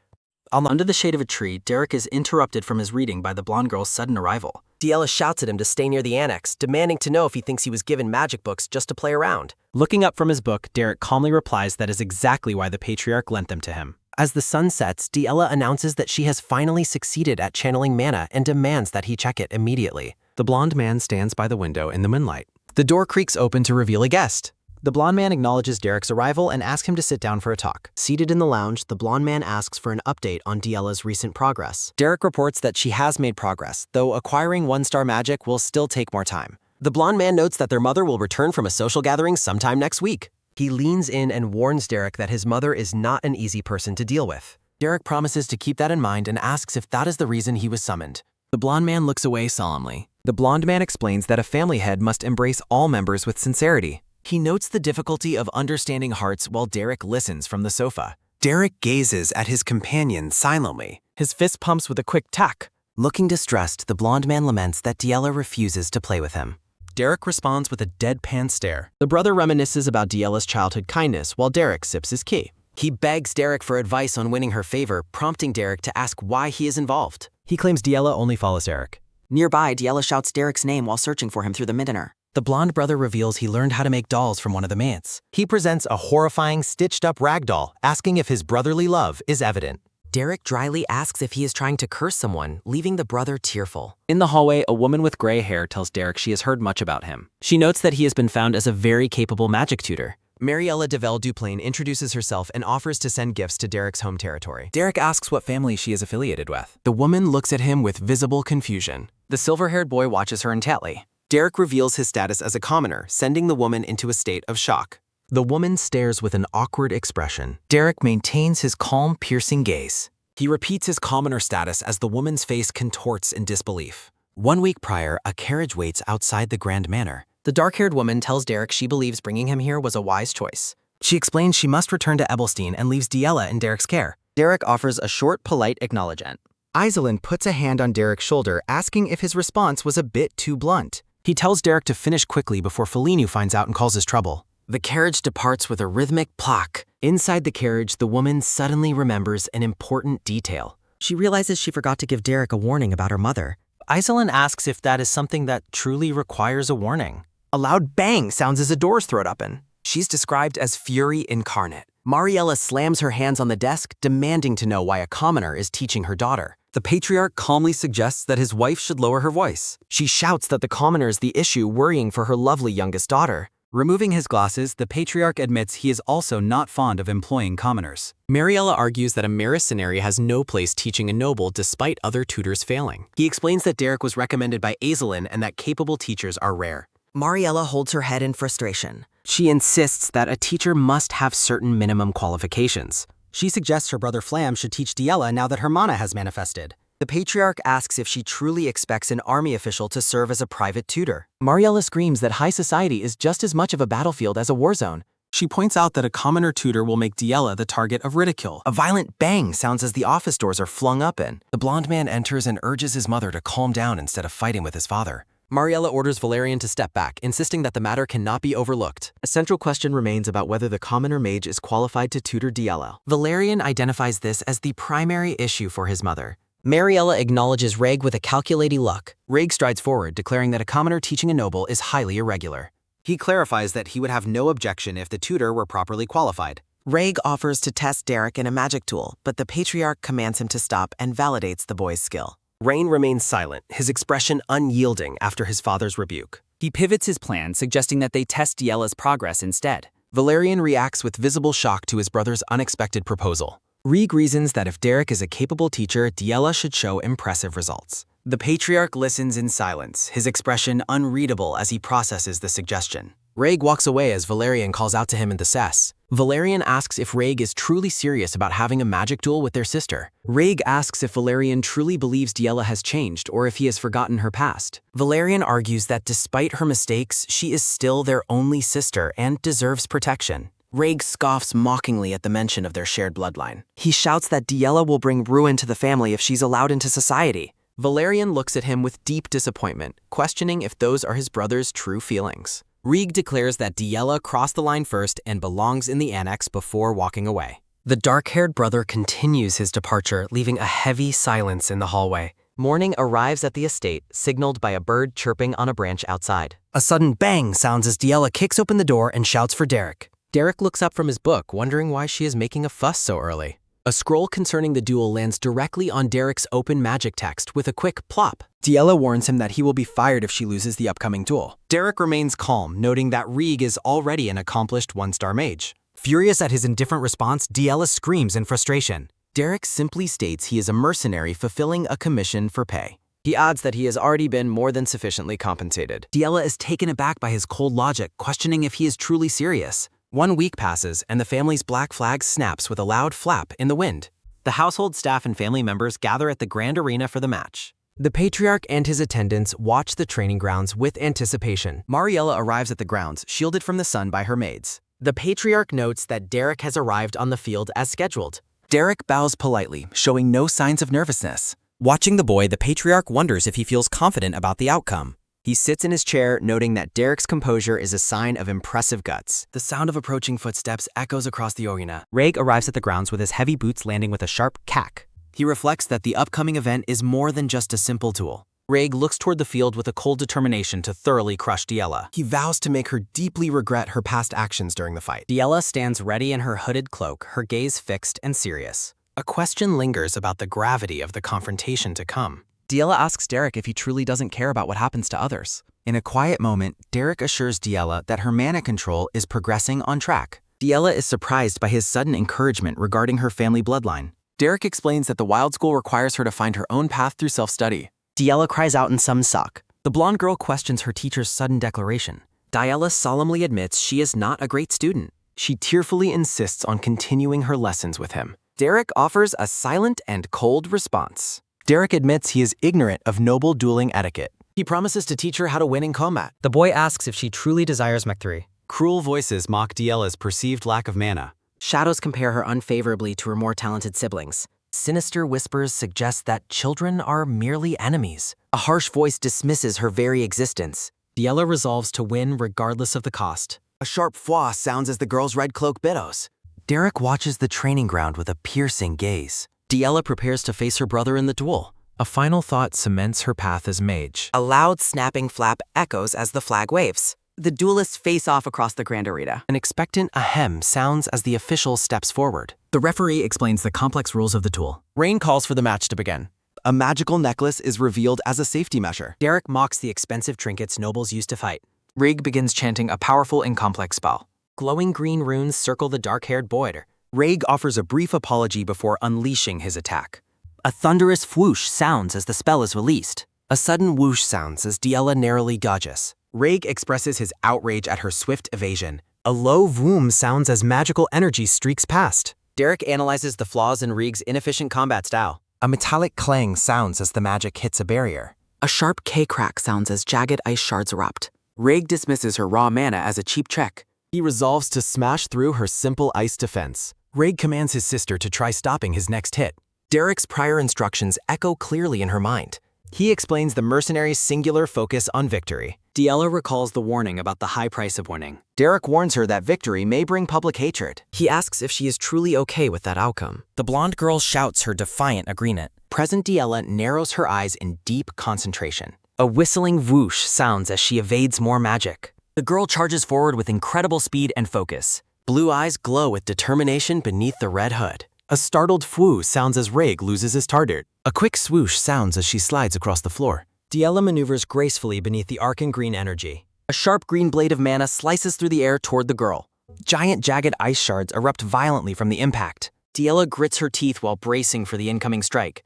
Under the shade of a tree, Derek is interrupted from his reading by the blonde girl's sudden arrival. Diella shouts at him to stay near the annex, demanding to know if he thinks he was given magic books just to play around. Looking up from his book, Derek calmly replies that is exactly why the patriarch lent them to him. As the sun sets, Diella announces that she has finally succeeded at channeling mana and demands that he check it immediately. The blonde man stands by the window in the moonlight. The door creaks open to reveal a guest. The blonde man acknowledges Derek's arrival and asks him to sit down for a talk. Seated in the lounge, the blonde man asks for an update on Diella's recent progress. Derek reports that she has made progress, though acquiring one-star magic will still take more time. The blonde man notes that their mother will return from a social gathering sometime next week. He leans in and warns Derek that his mother is not an easy person to deal with. Derek promises to keep that in mind and asks if that is the reason he was summoned. The blonde man looks away solemnly. The blonde man explains that a family head must embrace all members with sincerity. He notes the difficulty of understanding hearts while Derek listens from the sofa. Derek gazes at his companion silently. His fist pumps with a quick tack. Looking distressed, the blonde man laments that Diella refuses to play with him. Derek responds with a deadpan stare. The brother reminisces about Diella's childhood kindness while Derek sips his tea. He begs Derek for advice on winning her favor, prompting Derek to ask why he is involved. He claims Diella only follows Derek. Nearby, Diella shouts Derek's name while searching for him through the middener. The blonde brother reveals he learned how to make dolls from one of the maids. He presents a horrifying, stitched-up rag doll, asking if his brotherly love is evident. Derek dryly asks if he is trying to curse someone, leaving the brother tearful. In the hallway, a woman with gray hair tells Derek she has heard much about him. She notes that he has been found as a very capable magic tutor. Mariella Develle Duplain introduces herself and offers to send gifts to Derek's home territory. Derek asks what family she is affiliated with. The woman looks at him with visible confusion. The silver-haired boy watches her intently. Derek reveals his status as a commoner, sending the woman into a state of shock. The woman stares with an awkward expression. Derek maintains his calm, piercing gaze. He repeats his commoner status as the woman's face contorts in disbelief. 1 week prior, a carriage waits outside the Grand Manor. The dark-haired woman tells Derek she believes bringing him here was a wise choice. She explains she must return to Ebelstein and leaves Diella in Derek's care. Derek offers a short, polite acknowledgement. Iselin puts a hand on Derek's shoulder, asking if his response was a bit too blunt. He tells Derek to finish quickly before Felinu finds out and calls his trouble. The carriage departs with a rhythmic plaque. Inside the carriage, the woman suddenly remembers an important detail. She realizes she forgot to give Derek a warning about her mother. Iselin asks if that is something that truly requires a warning. A loud bang sounds as a door's thrown open. She's described as fury incarnate. Mariella slams her hands on the desk, demanding to know why a commoner is teaching her daughter. The patriarch calmly suggests that his wife should lower her voice. She shouts that the commoner is the issue, worrying for her lovely youngest daughter. Removing his glasses, the patriarch admits he is also not fond of employing commoners. Mariella argues that a mercenary has no place teaching a noble despite other tutors failing. He explains that Derek was recommended by Iselin and that capable teachers are rare. Mariella holds her head in frustration. She insists that a teacher must have certain minimum qualifications. She suggests her brother Flam should teach Diella now that her mana has manifested. The patriarch asks if she truly expects an army official to serve as a private tutor. Mariella screams that high society is just as much of a battlefield as a war zone. She points out that a commoner tutor will make Diella the target of ridicule. A violent bang sounds as the office doors are flung open. The blonde man enters and urges his mother to calm down instead of fighting with his father. Mariella orders Valerian to step back, insisting that the matter cannot be overlooked. A central question remains about whether the commoner mage is qualified to tutor Diella. Valerian identifies this as the primary issue for his mother. Mariella acknowledges Reg with a calculating look. Reg strides forward, declaring that a commoner teaching a noble is highly irregular. He clarifies that he would have no objection if the tutor were properly qualified. Reg offers to test Derek in a magic tool, but the patriarch commands him to stop and validates the boy's skill. Rain remains silent, his expression unyielding after his father's rebuke. He pivots his plan, suggesting that they test Diella's progress instead. Valerian reacts with visible shock to his brother's unexpected proposal. Reg reasons that if Derek is a capable teacher, Diella should show impressive results. The patriarch listens in silence, his expression unreadable as he processes the suggestion. Reg walks away as Valerian calls out to him in the cess. Valerian asks if Reg is truly serious about having a magic duel with their sister. Reg asks if Valerian truly believes Diella has changed or if he has forgotten her past. Valerian argues that despite her mistakes, she is still their only sister and deserves protection. Reg scoffs mockingly at the mention of their shared bloodline. He shouts that Diella will bring ruin to the family if she's allowed into society. Valerian looks at him with deep disappointment, questioning if those are his brother's true feelings. Reg declares that Diella crossed the line first and belongs in the annex before walking away. The dark-haired brother continues his departure, leaving a heavy silence in the hallway. Morning arrives at the estate, signaled by a bird chirping on a branch outside. A sudden bang sounds as Diella kicks open the door and shouts for Derek. Derek looks up from his book, wondering why she is making a fuss so early. A scroll concerning the duel lands directly on Derek's open magic text with a quick plop. Diella warns him that he will be fired if she loses the upcoming duel. Derek remains calm, noting that Reg is already an accomplished one-star mage. Furious at his indifferent response, Diella screams in frustration. Derek simply states he is a mercenary fulfilling a commission for pay. He adds that he has already been more than sufficiently compensated. Diella is taken aback by his cold logic, questioning if he is truly serious. 1 week passes, and the family's black flag snaps with a loud flap in the wind. The household staff and family members gather at the grand arena for the match. The patriarch and his attendants watch the training grounds with anticipation. Mariella arrives at the grounds, shielded from the sun by her maids. The patriarch notes that Derek has arrived on the field as scheduled. Derek bows politely, showing no signs of nervousness. Watching the boy, the patriarch wonders if he feels confident about the outcome. He sits in his chair, noting that Derek's composure is a sign of impressive guts. The sound of approaching footsteps echoes across the arena. Reg arrives at the grounds with his heavy boots landing with a sharp cack. He reflects that the upcoming event is more than just a simple duel. Reg looks toward the field with a cold determination to thoroughly crush Diella. He vows to make her deeply regret her past actions during the fight. Diella stands ready in her hooded cloak, her gaze fixed and serious. A question lingers about the gravity of the confrontation to come. Diella asks Derek if he truly doesn't care about what happens to others. In a quiet moment, Derek assures Diella that her mana control is progressing on track. Diella is surprised by his sudden encouragement regarding her family bloodline. Derek explains that the Wild School requires her to find her own path through self-study. Diella cries out in some shock. The blonde girl questions her teacher's sudden declaration. Diella solemnly admits she is not a great student. She tearfully insists on continuing her lessons with him. Derek offers a silent and cold response. Derek admits he is ignorant of noble dueling etiquette. He promises to teach her how to win in combat. The boy asks if she truly desires Mech 3. Cruel voices mock Diela's perceived lack of mana. Shadows compare her unfavorably to her more talented siblings. Sinister whispers suggest that children are merely enemies. A harsh voice dismisses her very existence. Diela resolves to win regardless of the cost. A sharp fwa sounds as the girl's red cloak billows. Derek watches the training ground with a piercing gaze. Diela prepares to face her brother in the duel. A final thought cements her path as mage. A loud snapping flap echoes as the flag waves. The duelists face off across the grand arena. An expectant ahem sounds as the official steps forward. The referee explains the complex rules of the duel. Rain calls for the match to begin. A magical necklace is revealed as a safety measure. Derek mocks the expensive trinkets nobles used to fight. Rig begins chanting a powerful and complex spell. Glowing green runes circle the dark-haired boy. Rig offers a brief apology before unleashing his attack. A thunderous whoosh sounds as the spell is released. A sudden whoosh sounds as Diela narrowly dodges. Rig expresses his outrage at her swift evasion. A low vroom sounds as magical energy streaks past. Derek analyzes the flaws in Rig's inefficient combat style. A metallic clang sounds as the magic hits a barrier. A sharp K-crack sounds as jagged ice shards erupt. Rig dismisses her raw mana as a cheap trick. He resolves to smash through her simple ice defense. Rig commands his sister to try stopping his next hit. Derek's prior instructions echo clearly in her mind. He explains the mercenary's singular focus on victory. Diela recalls the warning about the high price of winning. Derek warns her that victory may bring public hatred. He asks if she is truly okay with that outcome. The blonde girl shouts her defiant agreement. Present Diela narrows her eyes in deep concentration. A whistling whoosh sounds as she evades more magic. The girl charges forward with incredible speed and focus. Blue eyes glow with determination beneath the red hood. A startled fwoo sounds as Rig loses his target. A quick swoosh sounds as she slides across the floor. Diela maneuvers gracefully beneath the arc and green energy. A sharp green blade of mana slices through the air toward the girl. Giant jagged ice shards erupt violently from the impact. Diela grits her teeth while bracing for the incoming strike.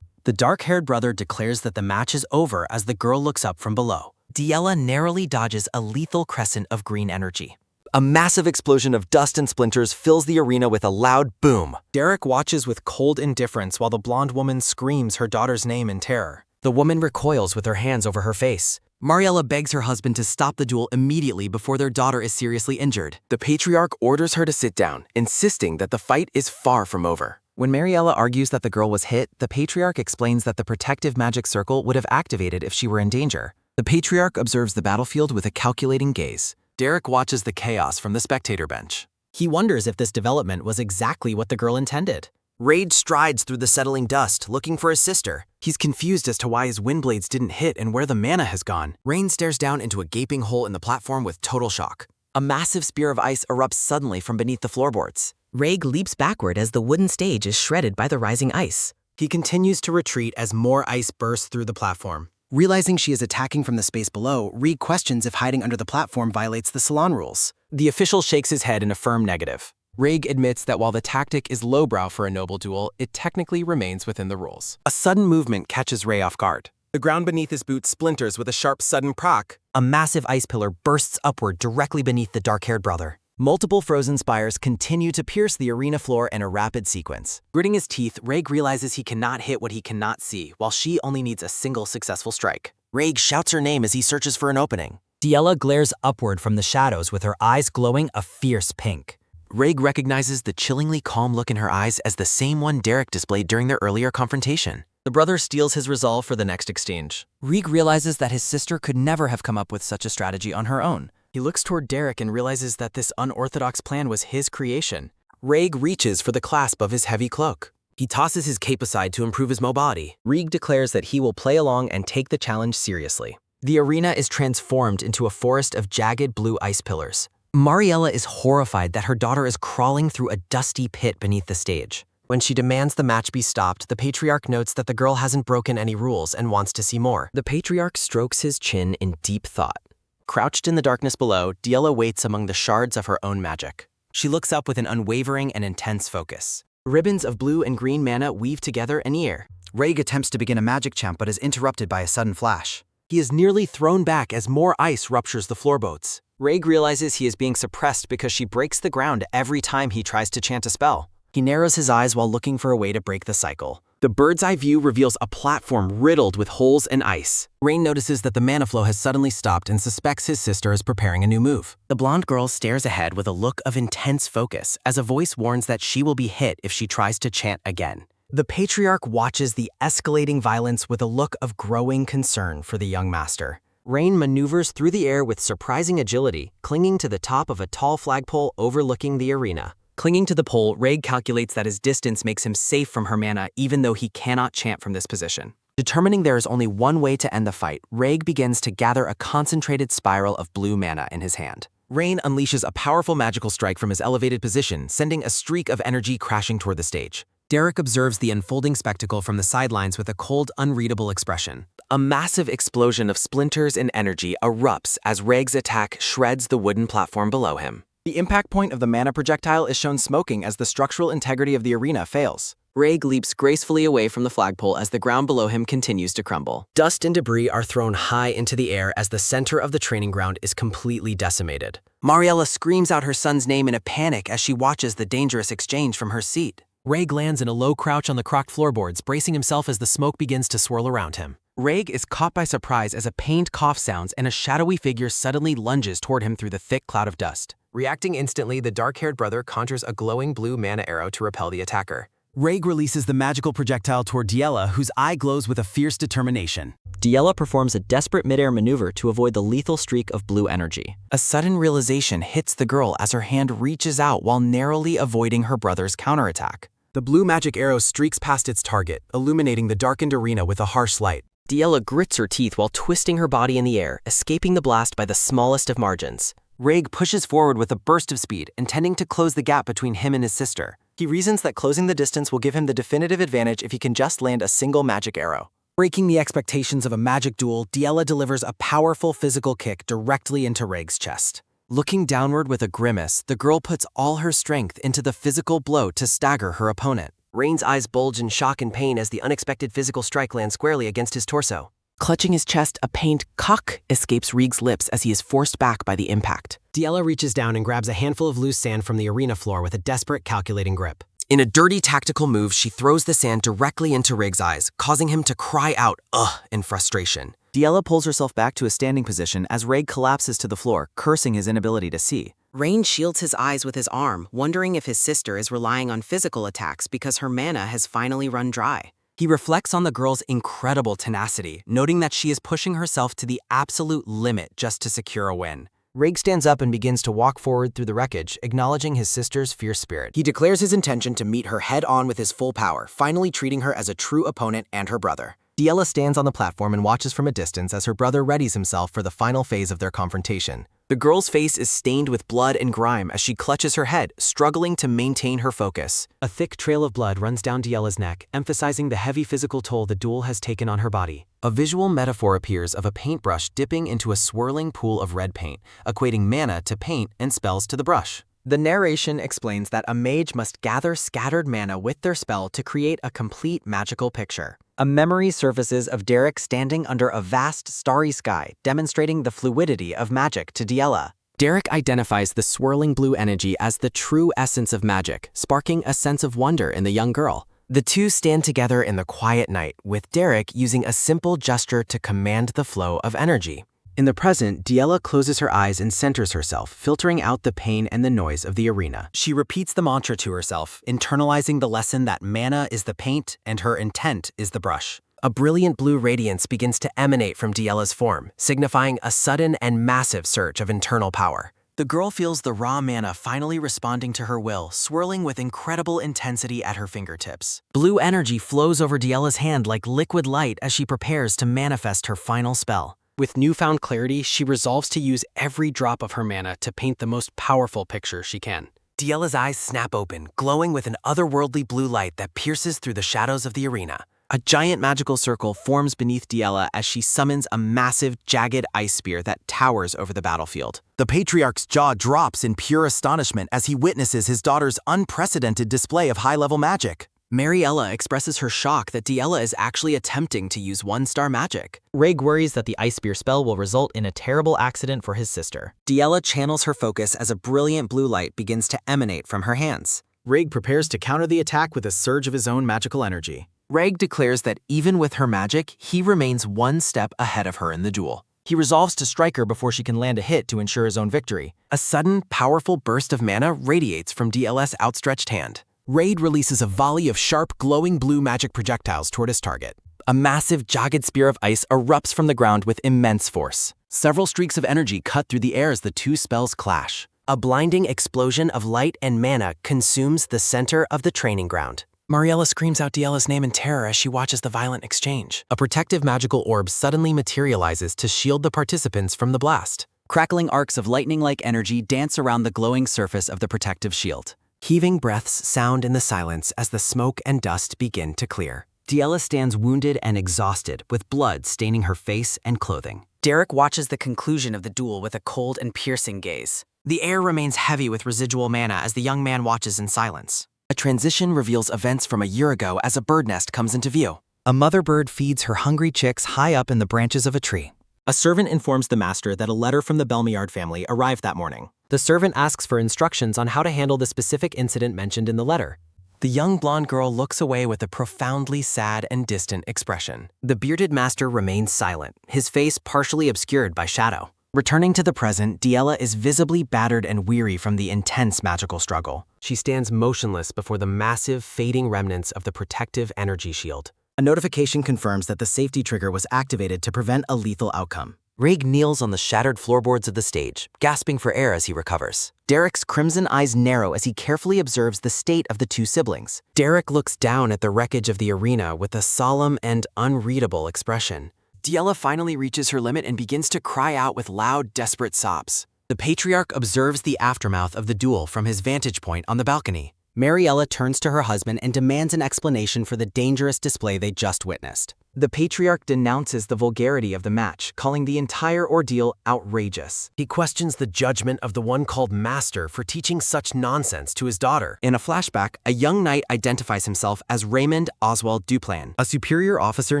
The dark-haired brother declares that the match is over as the girl looks up from below. Diela narrowly dodges a lethal crescent of green energy. A massive explosion of dust and splinters fills the arena with a loud boom. Derek watches with cold indifference while the blonde woman screams her daughter's name in terror. The woman recoils with her hands over her face. Mariella begs her husband to stop the duel immediately before their daughter is seriously injured. The patriarch orders her to sit down, insisting that the fight is far from over. When Mariella argues that the girl was hit, the patriarch explains that the protective magic circle would have activated if she were in danger. The patriarch observes the battlefield with a calculating gaze. Derek watches the chaos from the spectator bench. He wonders if this development was exactly what the girl intended. Rage strides through the settling dust, looking for his sister. He's confused as to why his wind blades didn't hit and where the mana has gone. Rain stares down into a gaping hole in the platform with total shock. A massive spear of ice erupts suddenly from beneath the floorboards. Reg leaps backward as the wooden stage is shredded by the rising ice. He continues to retreat as more ice bursts through the platform. Realizing she is attacking from the space below, Reed questions if hiding under the platform violates the salon rules. The official shakes his head in a firm negative. Rig admits that while the tactic is lowbrow for a noble duel, it technically remains within the rules. A sudden movement catches Ray off guard. The ground beneath his boot splinters with a sharp sudden proc. A massive ice pillar bursts upward directly beneath the dark-haired brother. Multiple frozen spires continue to pierce the arena floor in a rapid sequence. Gritting his teeth, Reg realizes he cannot hit what he cannot see, while she only needs a single successful strike. Reg shouts her name as he searches for an opening. Diela glares upward from the shadows with her eyes glowing a fierce pink. Reg recognizes the chillingly calm look in her eyes as the same one Derek displayed during their earlier confrontation. The brother steals his resolve for the next exchange. Rig realizes that his sister could never have come up with such a strategy on her own. He looks toward Derek and realizes that this unorthodox plan was his creation. Reg reaches for the clasp of his heavy cloak. He tosses his cape aside to improve his mobility. Rig declares that he will play along and take the challenge seriously. The arena is transformed into a forest of jagged blue ice pillars. Mariella is horrified that her daughter is crawling through a dusty pit beneath the stage. When she demands the match be stopped, the patriarch notes that the girl hasn't broken any rules and wants to see more. The patriarch strokes his chin in deep thought. Crouched in the darkness below, Diela waits among the shards of her own magic. She looks up with an unwavering and intense focus. Ribbons of blue and green mana weave together an ear. Reg attempts to begin a magic chant but is interrupted by a sudden flash. He is nearly thrown back as more ice ruptures the floorboards. Reg realizes he is being suppressed because she breaks the ground every time he tries to chant a spell. He narrows his eyes while looking for a way to break the cycle. The bird's eye view reveals a platform riddled with holes and ice. Rain notices that the mana flow has suddenly stopped and suspects his sister is preparing a new move. The blonde girl stares ahead with a look of intense focus as a voice warns that she will be hit if she tries to chant again. The patriarch watches the escalating violence with a look of growing concern for the young master. Rain maneuvers through the air with surprising agility, clinging to the top of a tall flagpole overlooking the arena. Clinging to the pole, Reg calculates that his distance makes him safe from her mana even though he cannot chant from this position. Determining there is only one way to end the fight, Reg begins to gather a concentrated spiral of blue mana in his hand. Rain unleashes a powerful magical strike from his elevated position, sending a streak of energy crashing toward the stage. Derek observes the unfolding spectacle from the sidelines with a cold, unreadable expression. A massive explosion of splinters and energy erupts as Reg's attack shreds the wooden platform below him. The impact point of the mana projectile is shown smoking as the structural integrity of the arena fails. Reg leaps gracefully away from the flagpole as the ground below him continues to crumble. Dust and debris are thrown high into the air as the center of the training ground is completely decimated. Mariella screams out her son's name in a panic as she watches the dangerous exchange from her seat. Reg lands in a low crouch on the crocked floorboards, bracing himself as the smoke begins to swirl around him. Reg is caught by surprise as a pained cough sounds and a shadowy figure suddenly lunges toward him through the thick cloud of dust. Reacting instantly, the dark-haired brother conjures a glowing blue mana arrow to repel the attacker. Reg releases the magical projectile toward Diella, whose eye glows with a fierce determination. Diella performs a desperate midair maneuver to avoid the lethal streak of blue energy. A sudden realization hits the girl as her hand reaches out while narrowly avoiding her brother's counterattack. The blue magic arrow streaks past its target, illuminating the darkened arena with a harsh light. Diella grits her teeth while twisting her body in the air, escaping the blast by the smallest of margins. Reg pushes forward with a burst of speed, intending to close the gap between him and his sister. He reasons that closing the distance will give him the definitive advantage if he can just land a single magic arrow. Breaking the expectations of a magic duel, Diella delivers a powerful physical kick directly into Reg's chest. Looking downward with a grimace, the girl puts all her strength into the physical blow to stagger her opponent. Rain's eyes bulge in shock and pain as the unexpected physical strike lands squarely against his torso. Clutching his chest, a pained "cock" escapes Reg's lips as he is forced back by the impact. Diella reaches down and grabs a handful of loose sand from the arena floor with a desperate, calculating grip. In a dirty tactical move, she throws the sand directly into Reg's eyes, causing him to cry out, "Ugh," in frustration. Diella pulls herself back to a standing position as Reg collapses to the floor, cursing his inability to see. Rain shields his eyes with his arm, wondering if his sister is relying on physical attacks because her mana has finally run dry. He reflects on the girl's incredible tenacity, noting that she is pushing herself to the absolute limit just to secure a win. Reg stands up and begins to walk forward through the wreckage, acknowledging his sister's fierce spirit. He declares his intention to meet her head-on with his full power, finally treating her as a true opponent and her brother. Diella stands on the platform and watches from a distance as her brother readies himself for the final phase of their confrontation. The girl's face is stained with blood and grime as she clutches her head, struggling to maintain her focus. A thick trail of blood runs down Diella's neck, emphasizing the heavy physical toll the duel has taken on her body. A visual metaphor appears of a paintbrush dipping into a swirling pool of red paint, equating mana to paint and spells to the brush. The narration explains that a mage must gather scattered mana with their spell to create a complete magical picture. A memory surfaces of Derek standing under a vast starry sky, demonstrating the fluidity of magic to Diella. Derek identifies the swirling blue energy as the true essence of magic, sparking a sense of wonder in the young girl. The two stand together in the quiet night, with Derek using a simple gesture to command the flow of energy. In the present, Diella closes her eyes and centers herself, filtering out the pain and the noise of the arena. She repeats the mantra to herself, internalizing the lesson that mana is the paint and her intent is the brush. A brilliant blue radiance begins to emanate from Diella's form, signifying a sudden and massive surge of internal power. The girl feels the raw mana finally responding to her will, swirling with incredible intensity at her fingertips. Blue energy flows over Diella's hand like liquid light as she prepares to manifest her final spell. With newfound clarity, she resolves to use every drop of her mana to paint the most powerful picture she can. Diella's eyes snap open, glowing with an otherworldly blue light that pierces through the shadows of the arena. A giant magical circle forms beneath Diella as she summons a massive, jagged ice spear that towers over the battlefield. The patriarch's jaw drops in pure astonishment as he witnesses his daughter's unprecedented display of high-level magic. Mariella expresses her shock that Diella is actually attempting to use one-star magic. Reg worries that the ice spear spell will result in a terrible accident for his sister. Diella channels her focus as a brilliant blue light begins to emanate from her hands. Reg prepares to counter the attack with a surge of his own magical energy. Reg declares that even with her magic, he remains one step ahead of her in the duel. He resolves to strike her before she can land a hit to ensure his own victory. A sudden, powerful burst of mana radiates from DL's outstretched hand. Raid releases a volley of sharp, glowing blue magic projectiles toward his target. A massive, jagged spear of ice erupts from the ground with immense force. Several streaks of energy cut through the air as the two spells clash. A blinding explosion of light and mana consumes the center of the training ground. Mariella screams out Diela's name in terror as she watches the violent exchange. A protective magical orb suddenly materializes to shield the participants from the blast. Crackling arcs of lightning-like energy dance around the glowing surface of the protective shield. Heaving breaths sound in the silence as the smoke and dust begin to clear. Diella stands wounded and exhausted, with blood staining her face and clothing. Derek watches the conclusion of the duel with a cold and piercing gaze. The air remains heavy with residual mana as the young man watches in silence. A transition reveals events from a year ago as a bird nest comes into view. A mother bird feeds her hungry chicks high up in the branches of a tree. A servant informs the master that a letter from the Belmiard family arrived that morning. The servant asks for instructions on how to handle the specific incident mentioned in the letter. The young blonde girl looks away with a profoundly sad and distant expression. The bearded master remains silent, his face partially obscured by shadow. Returning to the present, Diella is visibly battered and weary from the intense magical struggle. She stands motionless before the massive, fading remnants of the protective energy shield. A notification confirms that the safety trigger was activated to prevent a lethal outcome. Reg kneels on the shattered floorboards of the stage, gasping for air as he recovers. Derek's crimson eyes narrow as he carefully observes the state of the two siblings. Derek looks down at the wreckage of the arena with a solemn and unreadable expression. Diella finally reaches her limit and begins to cry out with loud, desperate sobs. The patriarch observes the aftermath of the duel from his vantage point on the balcony. Mariella turns to her husband and demands an explanation for the dangerous display they just witnessed. The patriarch denounces the vulgarity of the match, calling the entire ordeal outrageous. He questions the judgment of the one called Master for teaching such nonsense to his daughter. In a flashback, a young knight identifies himself as Raymond Oswald Duplan. A superior officer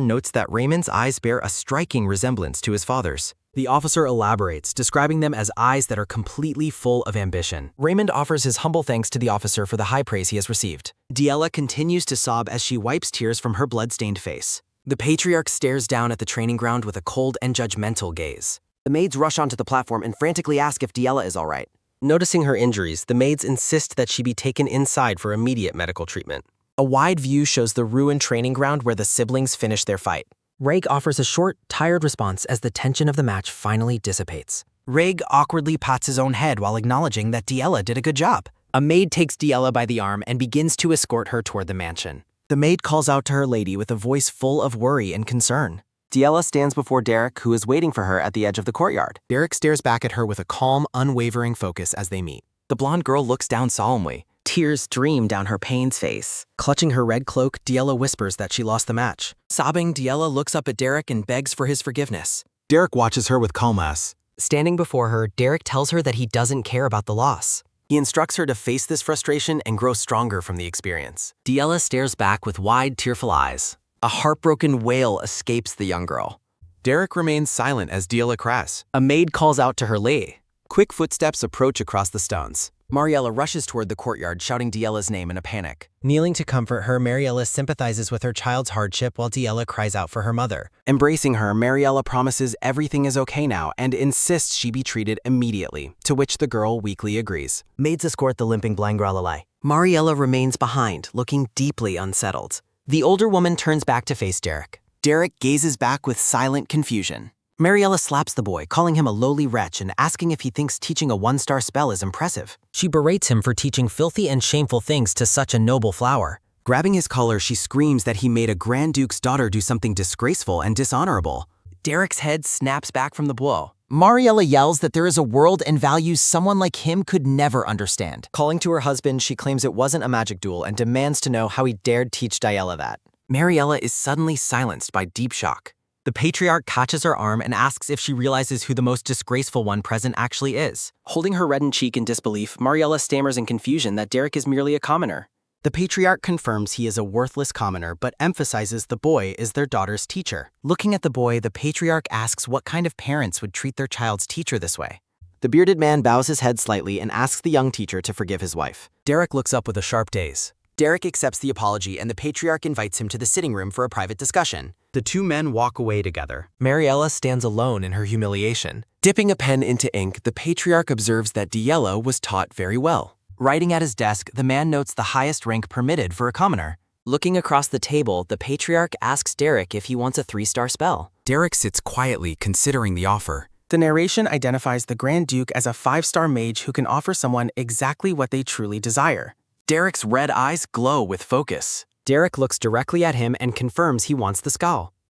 notes that Raymond's eyes bear a striking resemblance to his father's. The officer elaborates, describing them as eyes that are completely full of ambition. Raymond offers his humble thanks to the officer for the high praise he has received. Diella continues to sob as she wipes tears from her blood-stained face. The patriarch stares down at the training ground with a cold and judgmental gaze. The maids rush onto the platform and frantically ask if Diella is all right. Noticing her injuries, the maids insist that she be taken inside for immediate medical treatment. A wide view shows the ruined training ground where the siblings finish their fight. Reg offers a short, tired response as the tension of the match finally dissipates. Reg awkwardly pats his own head while acknowledging that Diella did a good job. A maid takes Diella by the arm and begins to escort her toward the mansion. The maid calls out to her lady with a voice full of worry and concern. Diella stands before Derek, who is waiting for her at the edge of the courtyard. Derek stares back at her with a calm, unwavering focus as they meet. The blonde girl looks down solemnly. Tears stream down her pain's face. Clutching her red cloak, Diella whispers that she lost the match. Sobbing, Diella looks up at Derek and begs for his forgiveness. Derek watches her with calmness. Standing before her, Derek tells her that he doesn't care about the loss. He instructs her to face this frustration and grow stronger from the experience. Diella stares back with wide, tearful eyes. A heartbroken wail escapes the young girl. Derek remains silent as Diella cries. A maid calls out to her lady. Quick footsteps approach across the stones. Mariella rushes toward the courtyard, shouting Diella's name in a panic. Kneeling to comfort her, Mariella sympathizes with her child's hardship while Diella cries out for her mother. Embracing her, Mariella promises everything is okay now and insists she be treated immediately, to which the girl weakly agrees. Maids escort the limping blind girl away. Mariella remains behind, looking deeply unsettled. The older woman turns back to face Derek. Derek gazes back with silent confusion. Mariella slaps the boy, calling him a lowly wretch and asking if he thinks teaching a one-star spell is impressive. She berates him for teaching filthy and shameful things to such a noble flower. Grabbing his collar, she screams that he made a Grand Duke's daughter do something disgraceful and dishonorable. Derek's head snaps back from the blow. Mariella yells that there is a world and values someone like him could never understand. Calling to her husband, she claims it wasn't a magic duel and demands to know how he dared teach Diella that. Mariella is suddenly silenced by deep shock. The patriarch catches her arm and asks if she realizes who the most disgraceful one present actually is. Holding her reddened cheek in disbelief, Mariella stammers in confusion that Derek is merely a commoner. The patriarch confirms he is a worthless commoner but emphasizes the boy is their daughter's teacher. Looking at the boy, the patriarch asks what kind of parents would treat their child's teacher this way. The bearded man bows his head slightly and asks the young teacher to forgive his wife. Derek looks up with a sharp gaze. Derek accepts the apology and the patriarch invites him to the sitting room for a private discussion. The two men walk away together. Mariella stands alone in her humiliation. Dipping a pen into ink, the patriarch observes that Diello was taught very well. Writing at his desk, the man notes the highest rank permitted for a commoner. Looking across the table, the patriarch asks Derek if he wants a 3-star spell. Derek sits quietly, considering the offer. The narration identifies the Grand Duke as a 5-star mage who can offer someone exactly what they truly desire. Derek's red eyes glow with focus. Derek looks directly at him and confirms he wants the skull.